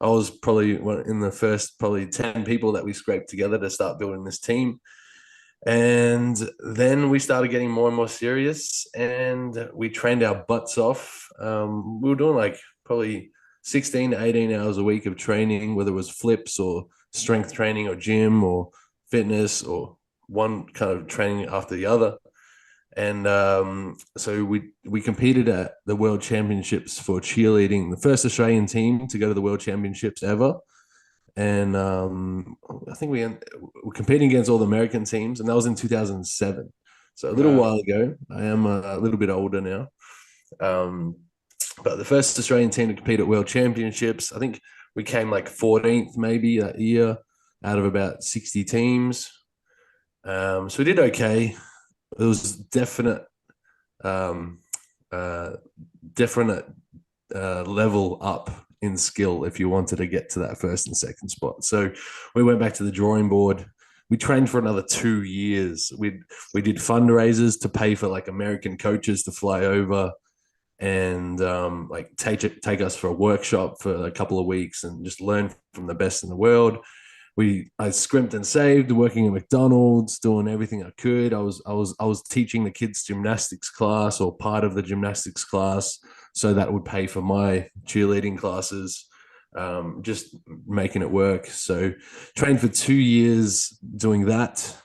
I was probably in the first probably 10 people that we scraped together to start building this team. And then we started getting more and more serious, and we trained our butts off. We were doing like probably 16 to 18 hours a week of training, whether it was flips or strength training or gym or fitness or one kind of training after the other. And so we competed at the World Championships for cheerleading, the first Australian team to go to the World Championships ever. And I think we were competing against all the American teams, and that was in 2007. So a little while ago. I am a little bit older now. But the first Australian team to compete at World Championships, I think we came like 14th maybe that year out of about 60 teams. So we did okay. It was definite level up in skill if you wanted to get to that first and second spot. So we went back to the drawing board. We trained for another 2 years. We did fundraisers to pay for like American coaches to fly over and like take us for a workshop for a couple of weeks and just learn from the best in the world. I scrimped and saved, working at McDonald's, doing everything I could. I was teaching the kids gymnastics class or part of the gymnastics class, so that would pay for my cheerleading classes. Just making it work. So trained for 2 years doing that.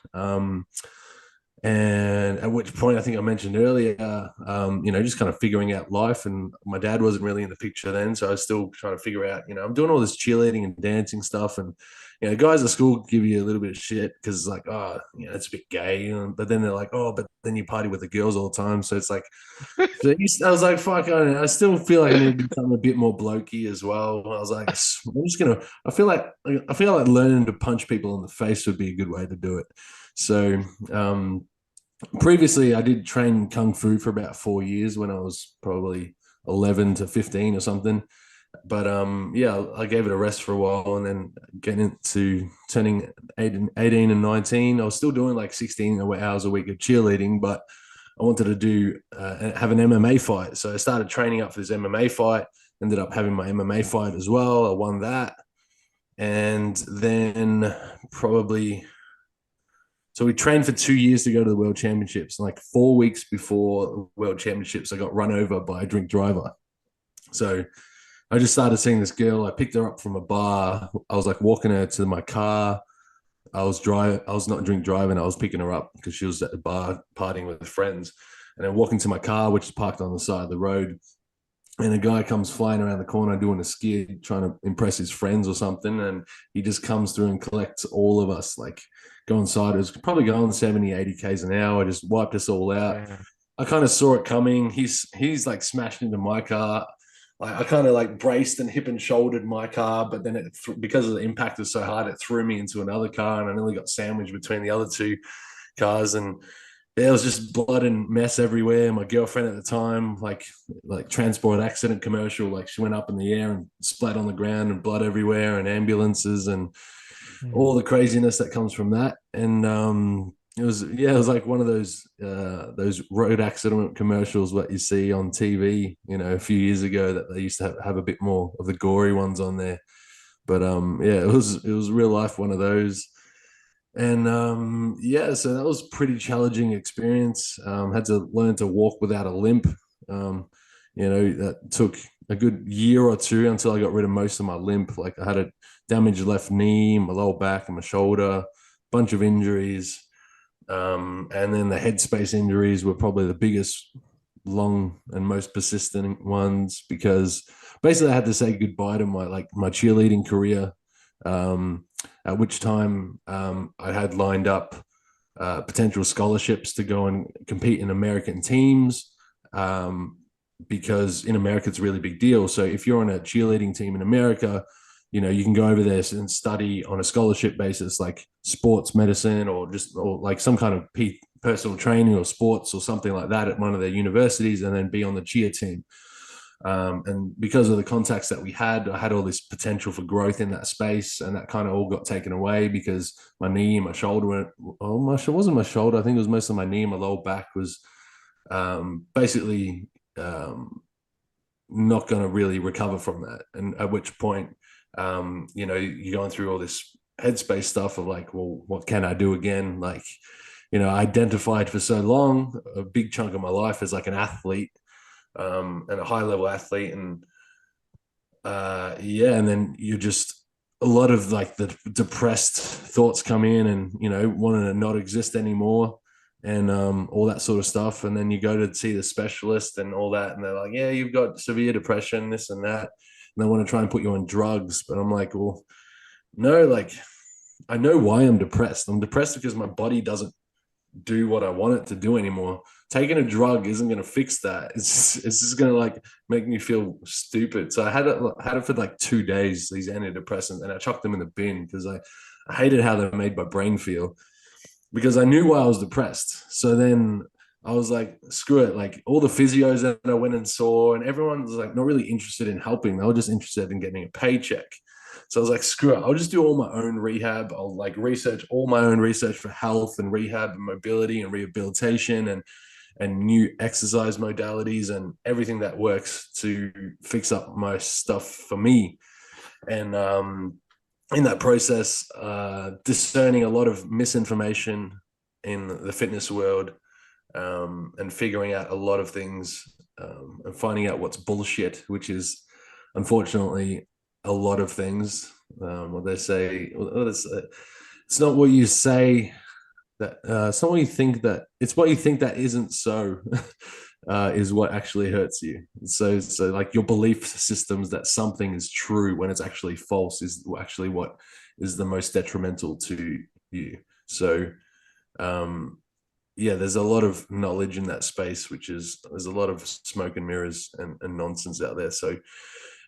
And at which point, I think I mentioned earlier, just kind of figuring out life. And my dad wasn't really in the picture then, so I was still trying to figure out, I'm doing all this cheerleading and dancing stuff, and guys at school give you a little bit of shit because it's like, oh, it's a bit gay, but then they're like, oh, but then you party with the girls all the time, so it's like, I was like, fuck, I don't know. I still feel like I need to become a bit more blokey as well. I was like, I feel like learning to punch people in the face would be a good way to do it. So previously I did train Kung Fu for about 4 years when I was probably 11 to 15 or something. But I gave it a rest for a while, and then getting into turning 18 and 19, I was still doing like 16 hours a week of cheerleading, but I wanted to have an MMA fight. So I started training up for this MMA fight, ended up having my MMA fight as well. I won that. And then so we trained for 2 years to go to the World Championships. And like 4 weeks before the World Championships, I got run over by a drink driver. So I just started seeing this girl. I picked her up from a bar. I was like walking her to my car. I was not drink driving. I was picking her up because she was at the bar partying with friends. And then walking to my car, which is parked on the side of the road. And a guy comes flying around the corner doing a skid, trying to impress his friends or something. And he just comes through and collects all of us, like go inside. It was probably going 70, 80 Ks an hour, just wiped us all out. Yeah. I kind of saw it coming. He's like smashed into my car. I kind of like braced and hip and shouldered my car, but then because of the impact was so hard, it threw me into another car, and I nearly got sandwiched between the other two cars. And there was just blood and mess everywhere. My girlfriend at the time, like transport accident commercial, like she went up in the air and splat on the ground and blood everywhere, and ambulances and all the craziness that comes from that. And it was like one of those road accident commercials that you see on TV, a few years ago, that they used to have a bit more of the gory ones on there. But it was real life one of those. And so that was a pretty challenging experience. Had to learn to walk without a limp. That took a good year or two until I got rid of most of my limp. Like I had a damaged left knee, my lower back and my shoulder, bunch of injuries. And then the headspace injuries were probably the biggest, long and most persistent ones, because basically I had to say goodbye to my cheerleading career, at which time I had lined up potential scholarships to go and compete in American teams, because in America it's a really big deal. So if you're on a cheerleading team in America, you can go over there and study on a scholarship basis, like sports medicine or like some kind of personal training or sports or something like that at one of their universities, and then be on the cheer team. And because of the contacts that we had, I had all this potential for growth in that space, and that kind of all got taken away because my knee and my shoulder went. Oh, it wasn't my shoulder. I think it was most of my knee and my lower back was basically not going to really recover from that. And at which point, you're going through all this headspace stuff of like, well, what can I do again? Like, I identified for so long a big chunk of my life as like an athlete. And a high level athlete, and and then you're just a lot of like the depressed thoughts come in, and wanting to not exist anymore, and all that sort of stuff. And then you go to see the specialist and all that, and they're like, yeah, you've got severe depression, this and that, and they want to try and put you on drugs. But I'm like, well, no, like I know why I'm depressed. I'm depressed because my body doesn't do what I want it to do anymore. Taking a drug isn't going to fix that. It's just going to like make me feel stupid. So I had it for like 2 days, these antidepressants, and I chucked them in the bin because I hated how they made my brain feel, because I knew why I was depressed. So then I was like, screw it. Like all the physios that I went and saw, and everyone was like not really interested in helping. They were just interested in getting a paycheck. So I was like, screw it. I'll just do all my own rehab. I'll like research all my own research for health and rehab and mobility and rehabilitation and new exercise modalities and everything that works to fix up my stuff for me. And in that process, discerning a lot of misinformation in the fitness world, and figuring out a lot of things, and finding out what's bullshit, which is unfortunately a lot of things. What they say, it's not what you say that it's not what you think that, it's what you think that isn't so, is what actually hurts you. So like your belief systems that something is true when it's actually false is actually what is the most detrimental to you. So there's a lot of knowledge in that space, there's a lot of smoke and mirrors and nonsense out there. So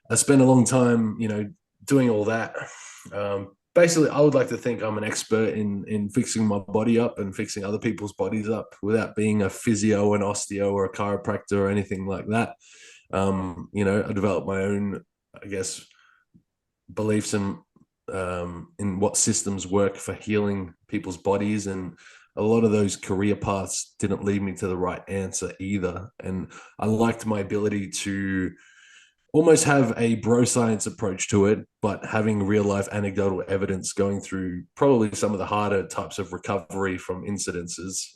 I spent a long time, doing all that. Basically, I would like to think I'm an expert in fixing my body up and fixing other people's bodies up without being a physio, an osteo, or a chiropractor or anything like that. I developed my own, I guess, beliefs in what systems work for healing people's bodies, and a lot of those career paths didn't lead me to the right answer either. And I liked my ability to almost have a bro science approach to it, but having real life anecdotal evidence going through probably some of the harder types of recovery from incidences.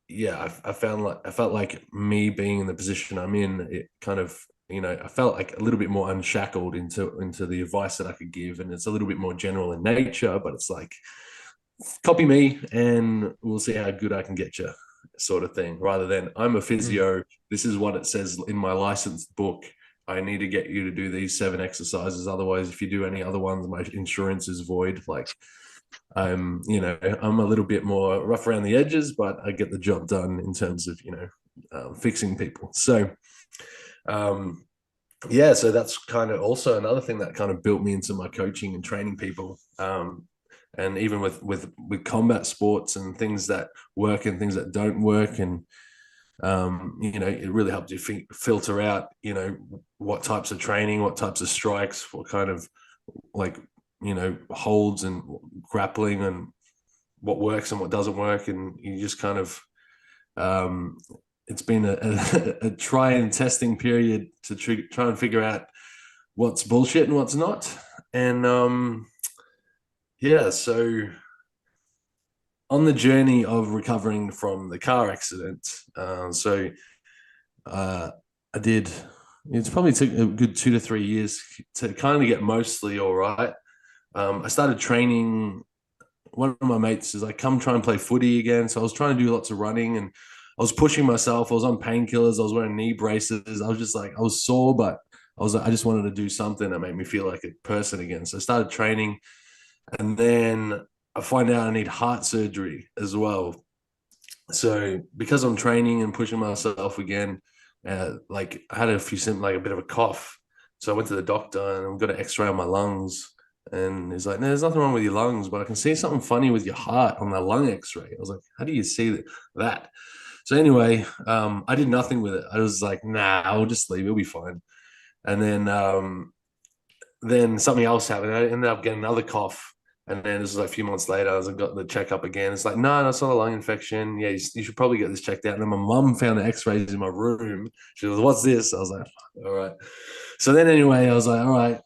I felt like me being in the position I'm in, it kind of, I felt like a little bit more unshackled into the advice that I could give. And it's a little bit more general in nature, but it's like, copy me and we'll see how good I can get you, sort of thing, rather than I'm a physio. This is what it says in my licensed book. I need to get you to do these 7 exercises. Otherwise, if you do any other ones, my insurance is void. Like I'm a little bit more rough around the edges, but I get the job done in terms of, fixing people. So, so that's kind of also another thing that kind of built me into my coaching and training people. And even with combat sports and things that work and things that don't work, and it really helps you filter out, what types of training, what types of strikes, what kind of holds and grappling, and what works and what doesn't work. And you just kind of, it's been a try and testing period to try and figure out what's bullshit and what's not. And so on the journey of recovering from the car accident, it's probably took a good 2 to 3 years to kind of get mostly all right. I started training. One of my mates is like, come try and play footy again. So I was trying to do lots of running, and I was pushing myself. I was on painkillers. I was wearing knee braces. I was just like, I was sore, but I just wanted to do something that made me feel like a person again. So I started training. And then I find out I need heart surgery as well. So because I'm training and pushing myself again, I had a few symptoms, like a bit of a cough. So I went to the doctor and got an X-ray on my lungs. And he's like, no, there's nothing wrong with your lungs, but I can see something funny with your heart on the lung x-ray. I was like, how do you see that? So anyway, I did nothing with it. I was like, nah, I'll just leave. It'll be fine. And then something else happened. I ended up getting another cough. And then this was like a few months later, I got the checkup again. It's like, no, that's not a lung infection. Yeah, you should probably get this checked out. And then my mum found the x-rays in my room. She was, what's this? I was like, all right. So then anyway, I was like, all right.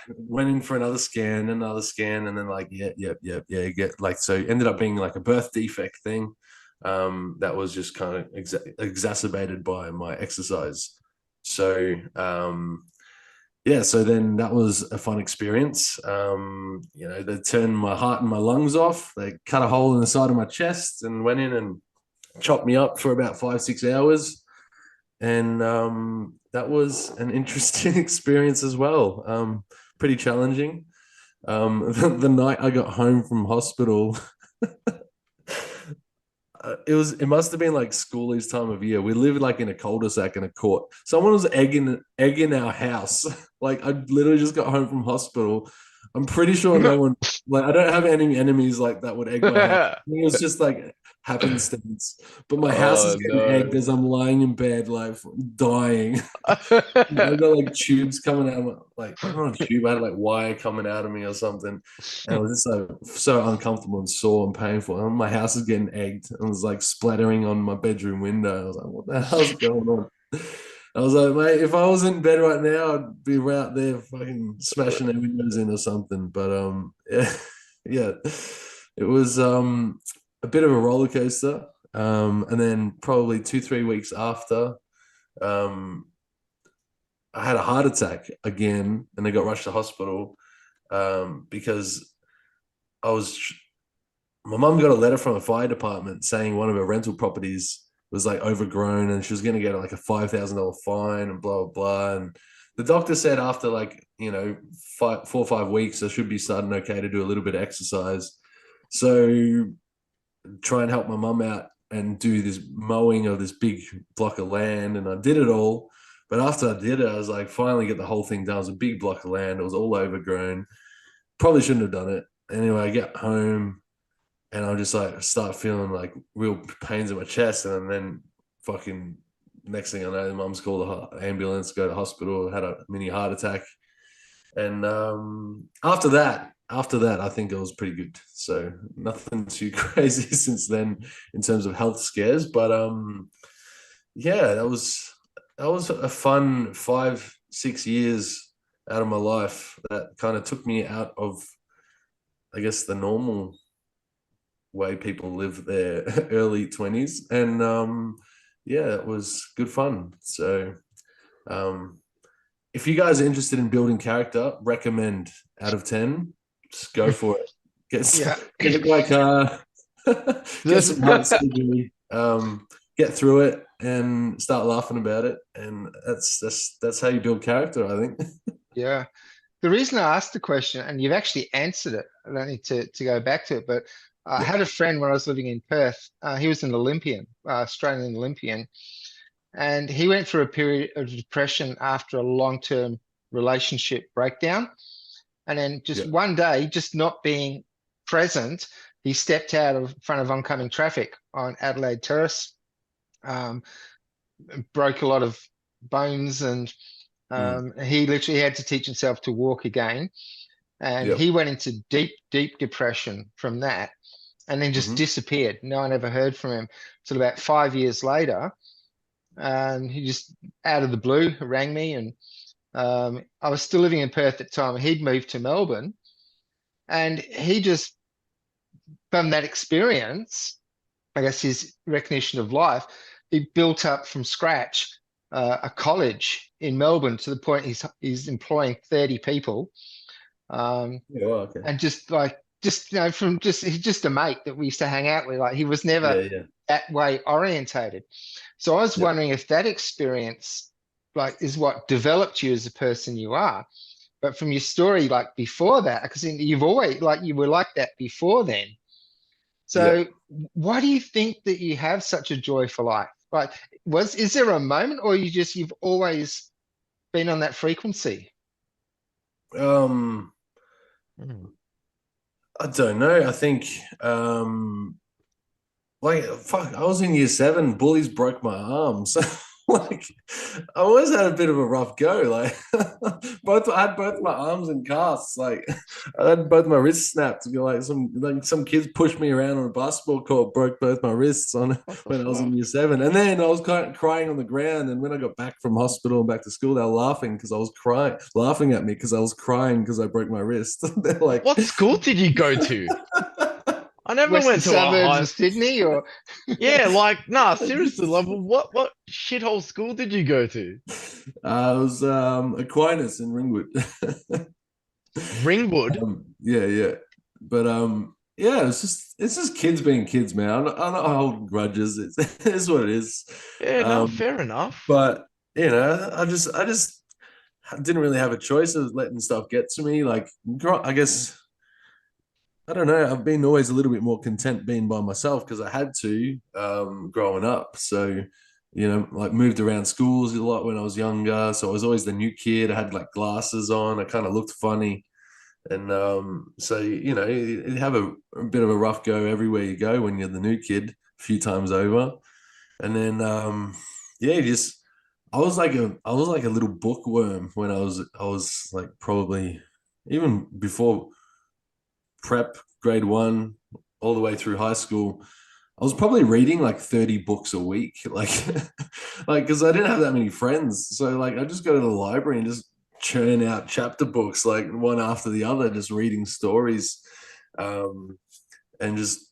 Went in for another scan, and then like, yeah, get like, so it ended up being like a birth defect thing. That was just kind of exacerbated by my exercise. So yeah, so then that was a fun experience. They turned my heart and my lungs off. They cut a hole in the side of my chest and went in and chopped me up for about 5-6 hours. And that was an interesting experience as well. Pretty challenging. The night I got home from hospital, it must have been like schoolies time of year. We lived like in a cul-de-sac in a court. Someone was egging our house. Like I literally just got home from hospital. I'm pretty sure no one, like I don't have any enemies like that would egg my house. It was just like happenstance. But my house is getting egged as I'm lying in bed, like dying. I got like tubes coming out of like not a tube, I had like wire coming out of me or something. And it was just like so uncomfortable and sore and painful. And my house is getting egged and it was like splattering on my bedroom window. I was like, what the hell's going on? I was like, mate, if I was in bed right now, I'd be out there fucking smashing their windows in or something. But yeah, it was a bit of a roller coaster. And then probably 2-3 weeks after, I had a heart attack again, and I got rushed to hospital because my mum got a letter from a fire department saying one of her rental properties was like overgrown and she was going to get like a $5,000 fine and blah, blah, blah. And the doctor said after like, 4 or 5 weeks, I should be starting okay to do a little bit of exercise. So try and help my mum out and do this mowing of this big block of land. And I did it all. But after I did it, I was like, finally get the whole thing done. It was a big block of land. It was all overgrown. Probably shouldn't have done it. Anyway, I get home and I just like start feeling like real pains in my chest. And then fucking next thing I know, mum's called the ambulance, go to hospital, had a mini heart attack. And after that, I think it was pretty good. So nothing too crazy since then in terms of health scares. But yeah, that was a fun 5-6 years out of my life that kind of took me out of, I guess, the normal way people live their early 20s. And yeah, it was good fun. So if you guys are interested in building character, recommend out of 10, just go for it. Get a great car, get some heart surgery, get through it and start laughing about it. And that's how you build character, I think. Yeah. The reason I asked the question, and you've actually answered it, I don't need to go back to it, but I had a friend when I was living in Perth. He was an Olympian, Australian Olympian, and he went through a period of depression after a long-term relationship breakdown. And then just one day, just not being present, he stepped out of front of oncoming traffic on Adelaide Terrace, broke a lot of bones, and he literally had to teach himself to walk again. And he went into deep, deep depression from that, and then just disappeared. No one ever heard from him. So about 5 years later, he just out of the blue rang me, and I was still living in Perth at the time. He'd moved to Melbourne, and he just, from that experience, I guess his recognition of life, he built up from scratch a college in Melbourne to the point he's employing 30 people. And just he's just a mate that we used to hang out with. Like he was never that way orientated. So I was wondering if that experience like is what developed you as a person you are. But from your story, like before that, because you've always like you were like that before then. So why do you think that you have such a joy for life? Like, is there a moment, or you've always been on that frequency? Mm. I don't know. I think like fuck, I was in year 7, bullies broke my arms. Like I always had a bit of a rough go. Like I had both my arms in casts. Like I had both my wrists snapped. Like some kids pushed me around on a basketball court, broke both my wrists on when I was in year 7. And then I was crying on the ground. And when I got back from hospital and back to school, they were laughing because I was crying, laughing at me because I was crying because I broke my wrist. They're like, What school did you go to? I never Western went to a suburbs high. of Sydney, or Yeah, like nah, seriously, like what shithole school did you go to? I was Aquinas in Ringwood. Ringwood. Yeah. But yeah, it's just kids being kids, man. I'm not holding grudges. It is what it is. Yeah, no, fair enough. But I just didn't really have a choice of letting stuff get to me. Like, I guess I don't know. I've been always a little bit more content being by myself because I had to growing up. So, like moved around schools a lot when I was younger. So I was always the new kid. I had like glasses on. I kind of looked funny. And so, you have a bit of a rough go everywhere you go when you're the new kid a few times over. And then, yeah, I was like a little bookworm when I was like probably even before prep, grade 1, all the way through high school. I was probably reading like 30 books a week, like, like because I didn't have that many friends. So like I just go to the library and just churn out chapter books like one after the other, just reading stories, and just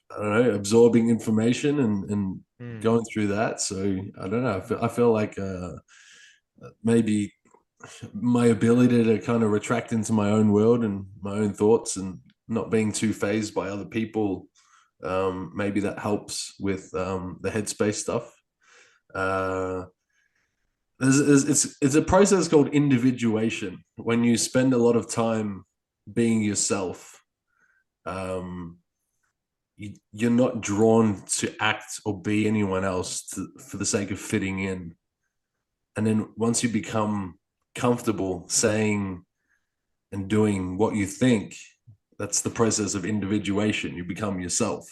I don't know, absorbing information and going through that. So I don't know. I feel like maybe my ability to kind of retract into my own world and my own thoughts and not being too phased by other people, maybe that helps with the headspace stuff. It's a process called individuation. When you spend a lot of time being yourself, you're not drawn to act or be anyone else for the sake of fitting in. And then once you become comfortable saying and doing what you think, that's the process of individuation. You become yourself.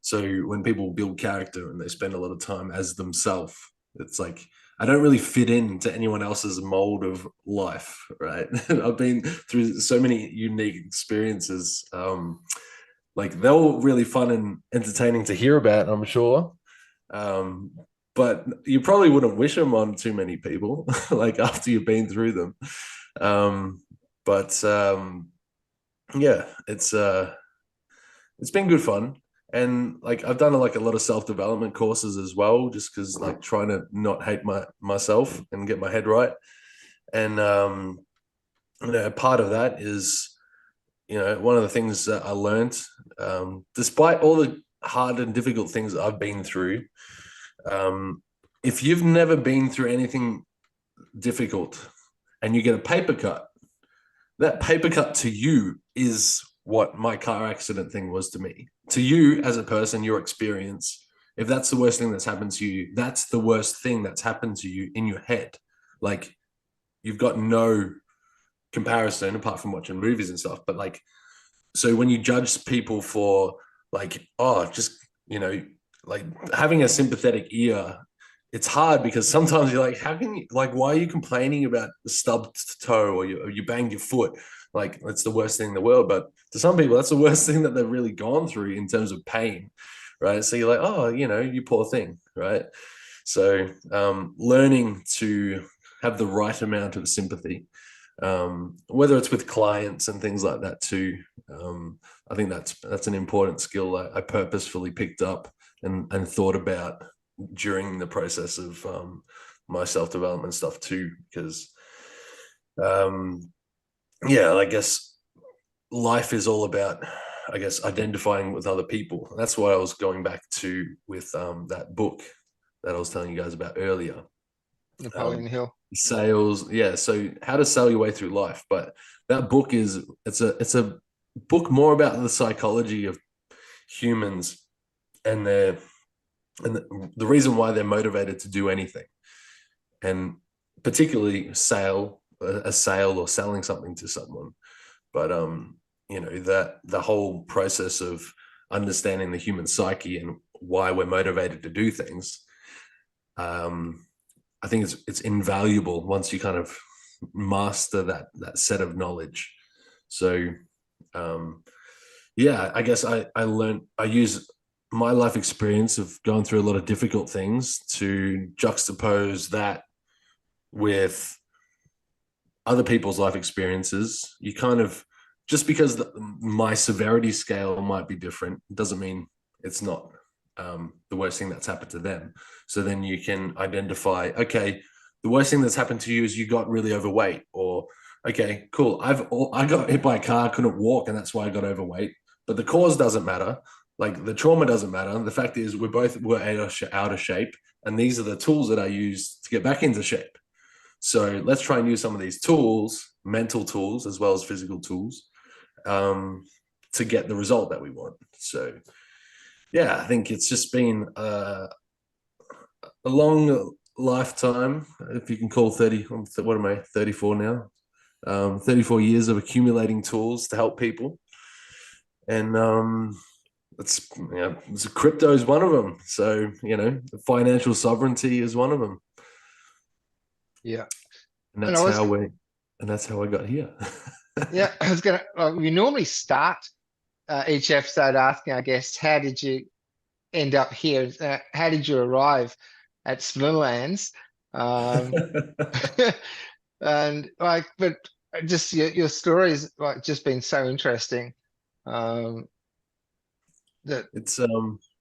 So when people build character and they spend a lot of time as themselves, it's like I don't really fit into anyone else's mold of life, right? I've been through so many unique experiences. Like they're all really fun and entertaining to hear about, I'm sure. But you probably wouldn't wish them on too many people, like after you've been through them. But yeah, it's been good fun. And like I've done like a lot of self-development courses as well, just because like trying to not hate myself and get my head right. And part of that is, one of the things that I learned, despite all the hard and difficult things that I've been through, if you've never been through anything difficult and you get a paper cut, that paper cut to you is what my car accident thing was to me. To you as a person, your experience, if that's the worst thing that's happened to you, that's the worst thing that's happened to you in your head. Like you've got no comparison apart from watching movies and stuff. But like, so when you judge people for like, oh, just, like having a sympathetic ear, it's hard because sometimes you're like, how can you, like, why are you complaining about the stubbed toe or you banged your foot? Like, that's the worst thing in the world. But to some people, that's the worst thing that they've really gone through in terms of pain, right? So you're like, oh, you poor thing, right? So learning to have the right amount of sympathy, whether it's with clients and things like that too. I think that's an important skill I purposefully picked up and thought about during the process of my self-development stuff too, because I guess life is all about, I guess, identifying with other people. That's why I was going back to with that book that I was telling you guys about earlier. Napoleon Hill. Sales, yeah. So how to sell your way through life. But that book it's a book more about the psychology of humans and the reason why they're motivated to do anything, and particularly a sale or selling something to someone. but you know, that the whole process of understanding the human psyche and why we're motivated to do things, I think it's invaluable once you kind of master that set of knowledge. So yeah, I guess I use my life experience of going through a lot of difficult things to juxtapose that with other people's life experiences. You kind of, just because my severity scale might be different doesn't mean it's not the worst thing that's happened to them. So then you can identify, okay, the worst thing that's happened to you is you got really overweight, or okay, cool, I got hit by a car, couldn't walk, and that's why I got overweight. But the cause doesn't matter. Like, the trauma doesn't matter. The fact is we're out of shape, and these are the tools that I use to get back into shape. So let's try and use some of these tools, mental tools as well as physical tools, to get the result that we want. So yeah, I think it's just been a long lifetime, if you can call 30, what am I, 34 now? 34 years of accumulating tools to help people. And it's, you know, crypto is one of them. So, you know, financial sovereignty is one of them. Yeah. And that's how I got here. Yeah, I was gonna. We normally start each episode asking our guests, "How did you end up here? How did you arrive at Splinterlands?" And like, but just your story's like just been so interesting. That It's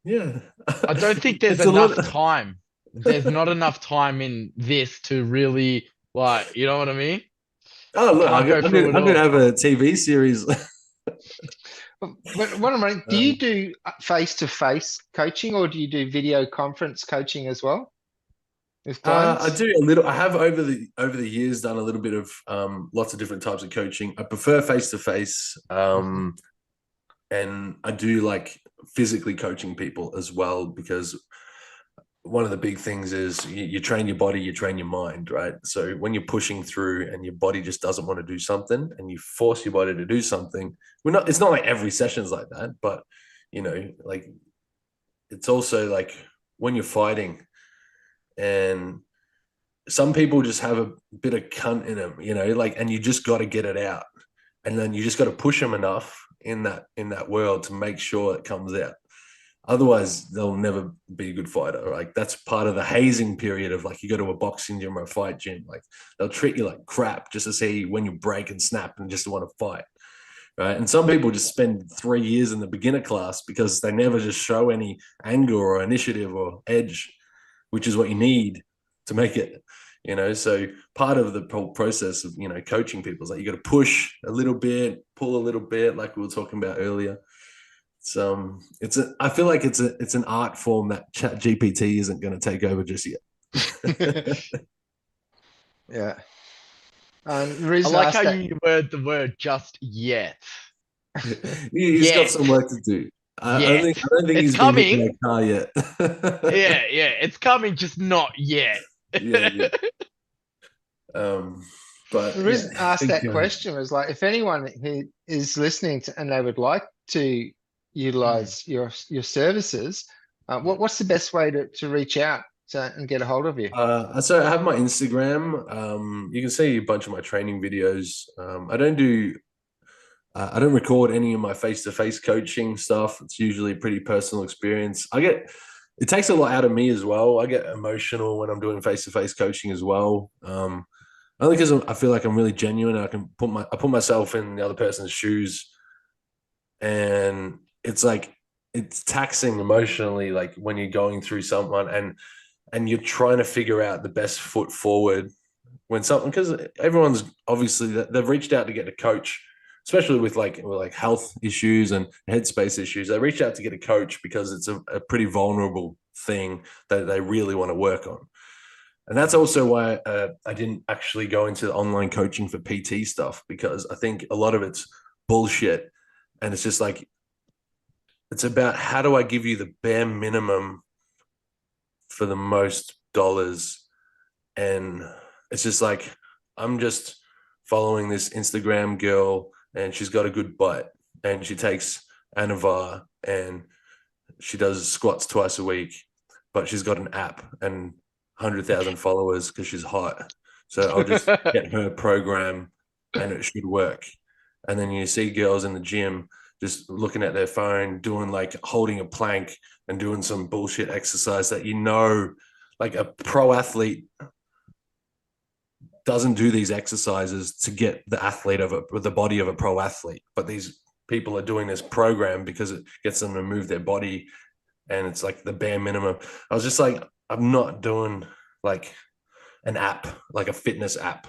yeah. I don't think there's It's a lot enough of- time. There's not enough time in this to really, like, you know what I mean? Oh look, Can't go through it I'm gonna all. have a TV series. what am I? Do you do face-to-face coaching, or do you do video conference coaching as well with clients? I do a little. I have over the years done a little bit of lots of different types of coaching. I prefer face to face, and I do like physically coaching people as well, because one of the big things is you train your body, you train your mind, right? So when you're pushing through and your body just doesn't want to do something, and you force your body to do something, it's not like every session's like that, but you know, like, it's also like when you're fighting, and some people just have a bit of cunt in them, you know, like, and you just got to get it out, and then you just got to push them enough in that world to make sure it comes out. Otherwise, they'll never be a good fighter. Like, that's part of the hazing period of, like, you go to a boxing gym or a fight gym, like, they'll treat you like crap just to see when you break and snap and just to want to fight, right? And some people just spend 3 years in the beginner class because they never just show any anger or initiative or edge, which is what you need to make it, you know. So part of the whole process of, you know, coaching people is like, you got to push a little bit, pull a little bit, like we were talking about earlier. I feel like it's an art form that Chat GPT isn't going to take over just yet. Yeah. The I reason like asked how that, you word the word just yet. He's got Yet. some work to do. I Yet. don't think It's he's been hit coming. by a car yet. Yeah, it's coming, just not yet. Yeah. But the reason I asked think, that question was like, if anyone who is listening to, and they would like to utilize your services, what's the best way to reach out and get a hold of you? So I have my Instagram. You can see a bunch of my training videos. I don't record any of my face-to-face coaching stuff. It's usually a pretty personal experience. It takes a lot out of me as well. I get emotional when I'm doing face-to-face coaching as well. Only because I feel like I'm really genuine. I can put myself in the other person's shoes, and it's like, it's taxing emotionally, like when you're going through someone and you're trying to figure out the best foot forward when something, because everyone's obviously, they've reached out to get a coach, especially with like health issues and headspace issues. They reach out to get a coach because it's a pretty vulnerable thing that they really want to work on. And that's also why I didn't actually go into online coaching for PT stuff, because I think a lot of it's bullshit. And it's just like, it's about, how do I give you the bare minimum for the most dollars? And it's just like, I'm just following this Instagram girl and she's got a good butt, and she takes Anavar and she does squats twice a week, but she's got an app and 100,000 followers because she's hot. So I'll just get her program and it should work. And then you see girls in the gym just looking at their phone, doing like holding a plank and doing some bullshit exercise that, like a pro athlete doesn't do these exercises to get the body of a pro athlete, but these people are doing this program because it gets them to move their body, and it's like the bare minimum. I was just like, I'm not doing like an app, like a fitness app,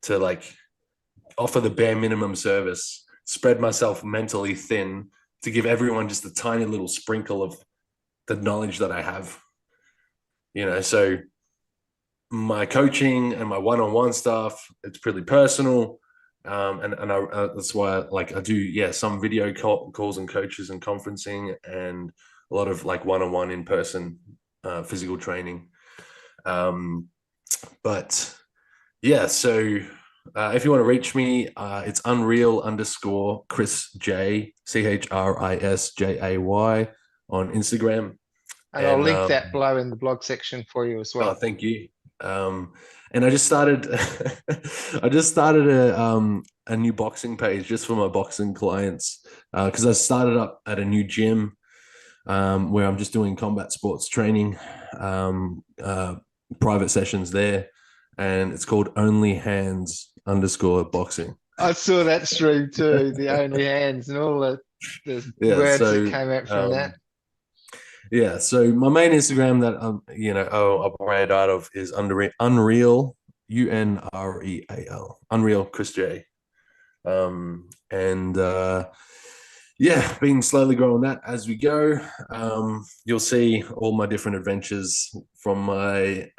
to like offer the bare minimum service, spread myself mentally thin to give everyone just a tiny little sprinkle of the knowledge that I have, so my coaching and my one-on-one stuff, it's pretty personal. And that's why I do, some video calls and coaches and conferencing, and a lot of like one-on-one in-person physical training. But yeah, so if you want to reach me, it's Unreal_Chris J, CHRISJAY on Instagram. And I'll link that below in the blog section for you as well. Oh, thank you. And I just started a new boxing page just for my boxing clients, because I started up at a new gym where I'm just doing combat sports training, private sessions there, and it's called OnlyHands_boxing. I saw that stream too, the only hands and all the words that came out from that. Yeah, so my main Instagram that I operate out of is Unreal, Unreal Chris J. Been slowly growing that as we go. You'll see all my different adventures, from my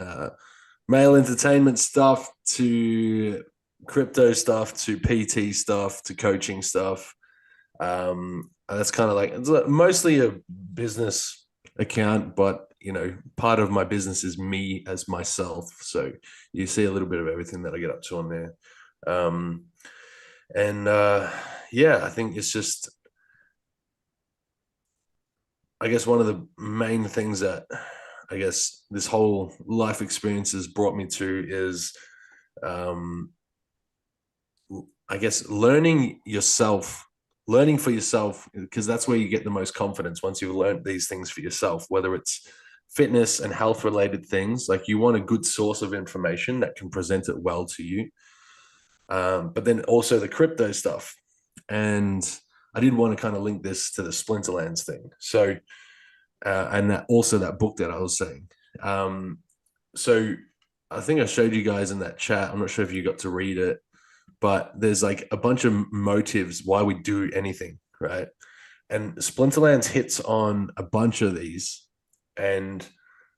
male entertainment stuff to crypto stuff to PT stuff to coaching stuff. That's kind of like, it's mostly a business account, but part of my business is me as myself, so you see a little bit of everything that I get up to on there. I think it's just, I guess one of the main things that I guess this whole life experience has brought me to is I guess learning for yourself, because that's where you get the most confidence once you've learned these things for yourself, whether it's fitness and health related things. Like, you want a good source of information that can present it well to you, but then also the crypto stuff. And I did want to kind of link this to the Splinterlands thing, so and that also that book that I was saying. So I think I showed you guys in that chat, I'm not sure if you got to read it, but there's like a bunch of motives why we do anything, right? And Splinterlands hits on a bunch of these. And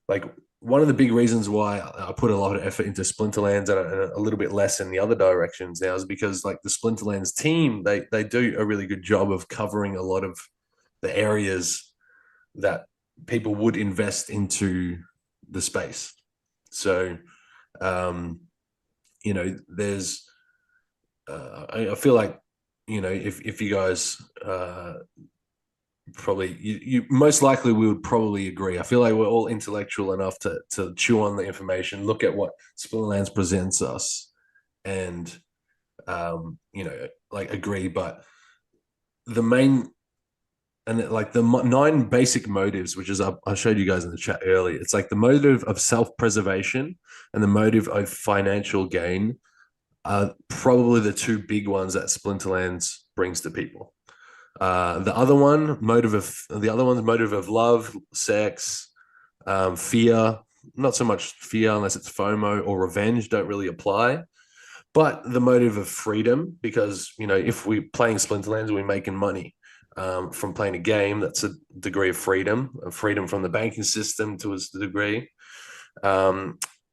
like, one of the big reasons why I put a lot of effort into Splinterlands and a little bit less in the other directions now is because, like, the Splinterlands team, they do a really good job of covering a lot of the areas that people would invest into the space. So, there's, I feel like, if you guys probably, you most likely we would probably agree. I feel like we're all intellectual enough to chew on the information, look at what Splinterlands presents us, and agree. But the main, and like the 9 basic motives, which is I showed you guys in the chat earlier, it's like the motive of self-preservation and the motive of financial gain are probably the 2 big ones that Splinterlands brings to people. The other one's motive of love, sex, fear. Not so much fear, unless it's FOMO, or revenge, don't really apply. But the motive of freedom, because if we're playing Splinterlands, we're making money from playing a game. That's a degree of freedom from the banking system to a degree.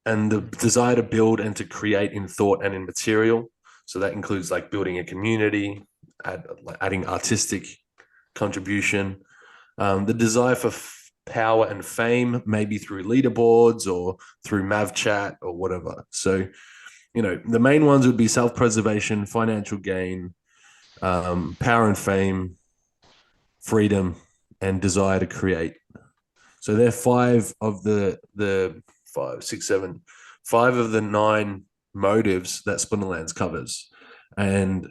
And the desire to build and to create in thought and in material. So that includes like building a community, adding artistic contribution, the desire for power and fame, maybe through leaderboards or through Mav chat or whatever. So, the main ones would be self-preservation, financial gain, power and fame, freedom, and desire to create. So they're five of the five, six, seven, five of the 9 motives that Splinterlands covers. And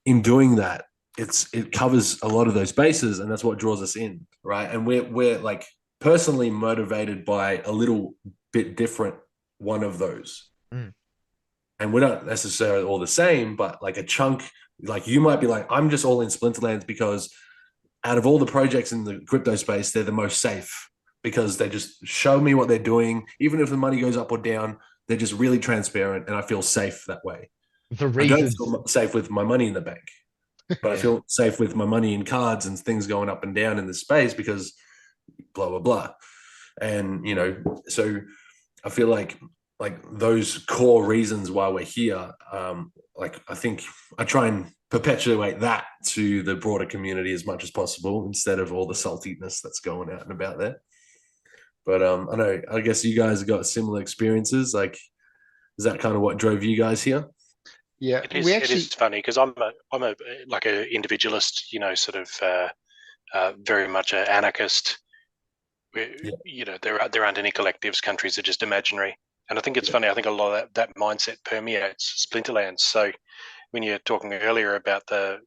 in doing that, it covers a lot of those bases, and that's what draws us in, right? And we're like personally motivated by a little bit different one of those. And we're not necessarily all the same, but like a chunk, like you might be like, I'm just all in Splinterlands because out of all the projects in the crypto space, they're the most safe because they just show me what they're doing. Even if the money goes up or down, they're just really transparent, and I feel safe that way. The I don't reasons. feel safe with my money in the bank, but I feel safe with my money in cards and things going up and down in the space because blah, blah, blah. And, you know, so I feel like those core reasons why we're here, like I think I try and perpetuate that to the broader community as much as possible instead of all the saltiness that's going out and about there. But I guess you guys have got similar experiences. Like, is that kind of what drove you guys here? Yeah, it is funny because I'm a like an individualist, you know, sort of very much an anarchist. You know, there aren't any collectives. Countries are just imaginary. And I think it's funny. I think a lot of that mindset permeates Splinterlands. So when you're talking earlier about the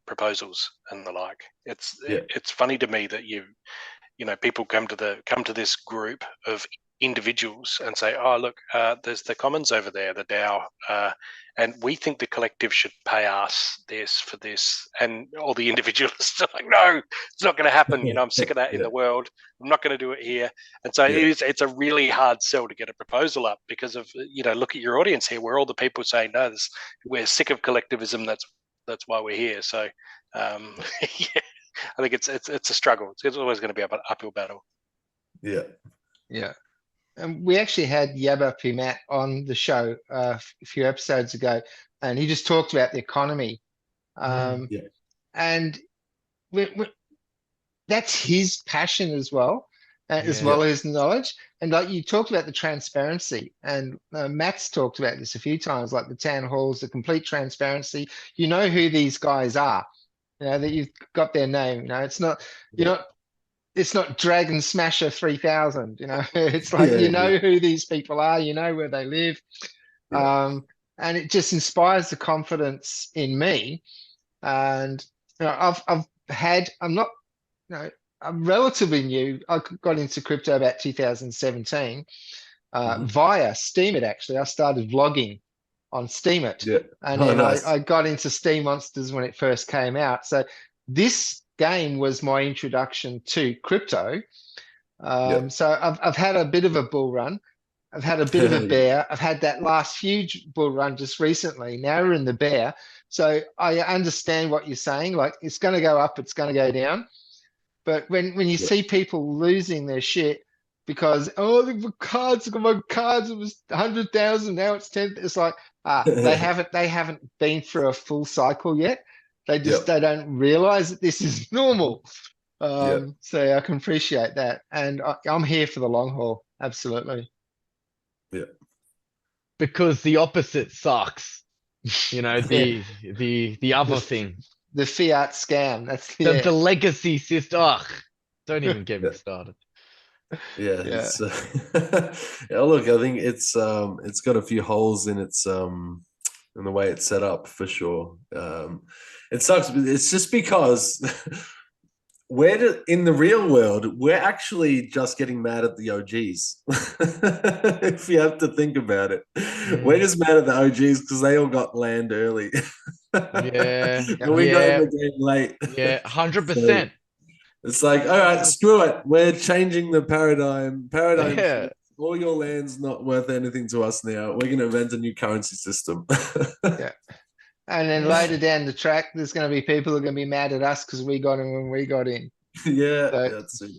proposals and the like, it's funny to me that you know people come to this group of individuals and say, oh look, there's the commons over there, the DAO, and we think the collective should pay us this for this, and all the individualists are like, no, it's not going to happen. You know, I'm sick of that in the world. I'm not going to do it here. And so it's a really hard sell to get a proposal up because of, you know, look at your audience here. We're all the people saying, no, we're sick of collectivism. That's why we're here. So I think it's a struggle. It's always going to be an uphill battle. Yeah. And we actually had Yabba Pimat on the show a few episodes ago, and he just talked about the economy. And that's his passion as well, as well as knowledge. And like you talked about the transparency, and Matt's talked about this a few times, like the town halls, the complete transparency. You know who these guys are, you know, that you've got their name. You know, it's not, it's not Dragon Smasher 3000, you know, it's like, you know who these people are, you know where they live. And it just inspires the confidence in me. And, you know, I'm relatively new. I got into crypto about 2017 via Steemit, actually. I started vlogging on Steemit. And then I got into Steam Monsters when it first came out. So this game was my introduction to crypto. So I've had a bit of a bull run. I've had a bit of a bear. I've had that last huge bull run just recently. Now we're in the bear. So I understand what you're saying. Like, it's going to go up, it's going to go down. But when you see people losing their shit because, the cards, my cards, it was 100,000, now it's 10. It's like, they haven't been through a full cycle yet. They just they don't realize that this is normal. So I can appreciate that, and I'm here for the long haul. Absolutely. Because the opposite sucks. You know, the other thing. The fiat scam. That's the legacy system. Ugh, don't even get me started. Look, I think it's got a few holes in its in the way it's set up for sure. It sucks. It's just because in the real world, we're actually just getting mad at the OGs. If you have to think about it, we're just mad at the OGs because they all got land early. And we got in the game late. 100%. So it's like, all right, screw it. We're changing the paradigm. All your land's not worth anything to us now. We're going to invent a new currency system. And then later down the track, there's going to be people who are going to be mad at us because we got in when we got in. That's it.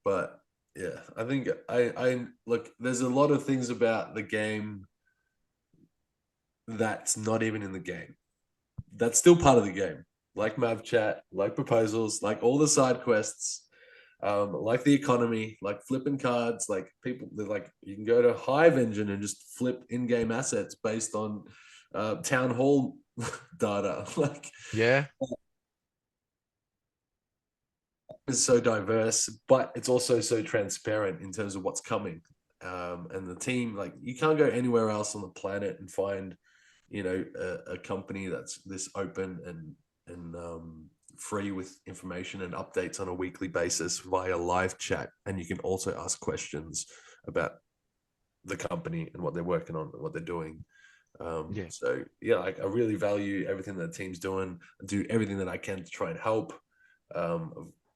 But I think I look, there's a lot of things about the game that's not even in the game. That's still part of the game. Like Mav Chat, like proposals, like all the side quests, like the economy, like flipping cards, like people, like you can go to Hive Engine and just flip in-game assets based on town hall data. Like, Yeah. it's so diverse, but it's also so transparent in terms of what's coming. And the team, like, you can't go anywhere else on the planet and find, you know, a company that's this open and free with information and updates on a weekly basis via live chat. And you can also ask questions about the company and what they're working on and what they're doing. So yeah, like, I really value everything that the team's doing. I do everything that I can to try and help.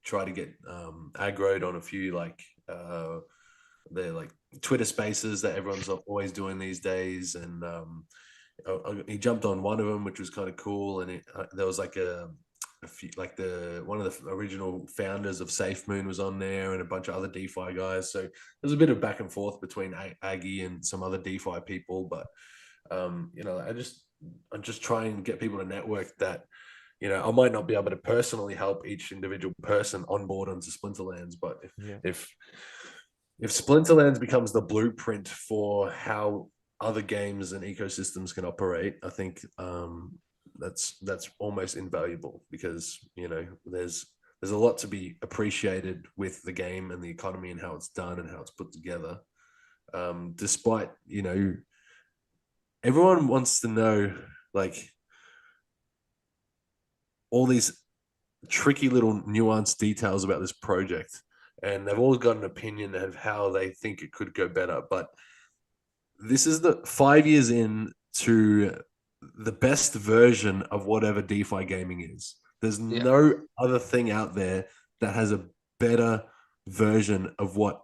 Try to get aggroed on a few, like, they're like Twitter spaces that everyone's always doing these days, and he jumped on one of them, which was kind of cool. And there was like a few, like one of the original founders of SafeMoon was on there, and a bunch of other DeFi guys. So there's a bit of back and forth between Aggie and some other DeFi people. But you know, I'm just trying to get people to network that. You know, I might not be able to personally help each individual person onboard onto Splinterlands, but if Splinterlands becomes the blueprint for how other games and ecosystems can operate, I think that's almost invaluable, because, you know, there's a lot to be appreciated with the game and the economy and how it's done and how it's put together. Despite, you know, everyone wants to know, like, all these tricky little nuanced details about this project, and they've all got an opinion of how they think it could go better. But this is the 5 years in to the best version of whatever DeFi gaming is. There's no other thing out there that has a better version of what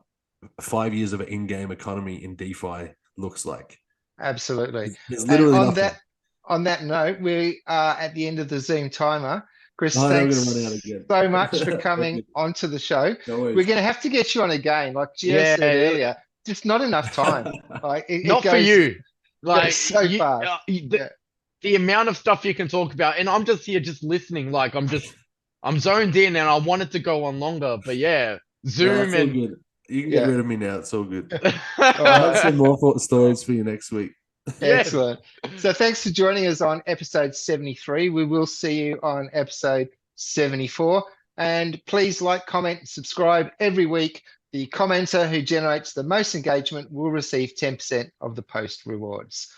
5 years of an in-game economy in DeFi looks like. Absolutely. There's literally and nothing. On that note, we are at the end of the Zoom timer. Chris, I'm thanks gonna run out again. so much for coming onto the show. No worries. We're going to have to get you on again, like Gio said earlier. Just not enough time. Like Not for you. Like, so fast. The amount of stuff you can talk about, and I'm just here just listening. Like, I'm zoned in, and I wanted to go on longer, but yeah, Zoom all good. You can get rid of me now. It's all good. All I'll have some more stories for you next week. Excellent. So thanks for joining us on episode 73. We will see you on episode 74. And please like, comment, subscribe every week. The commenter who generates the most engagement will receive 10% of the post rewards.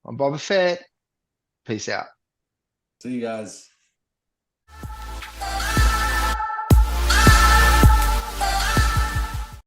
I'm Boba Fett. Peace out. See you guys.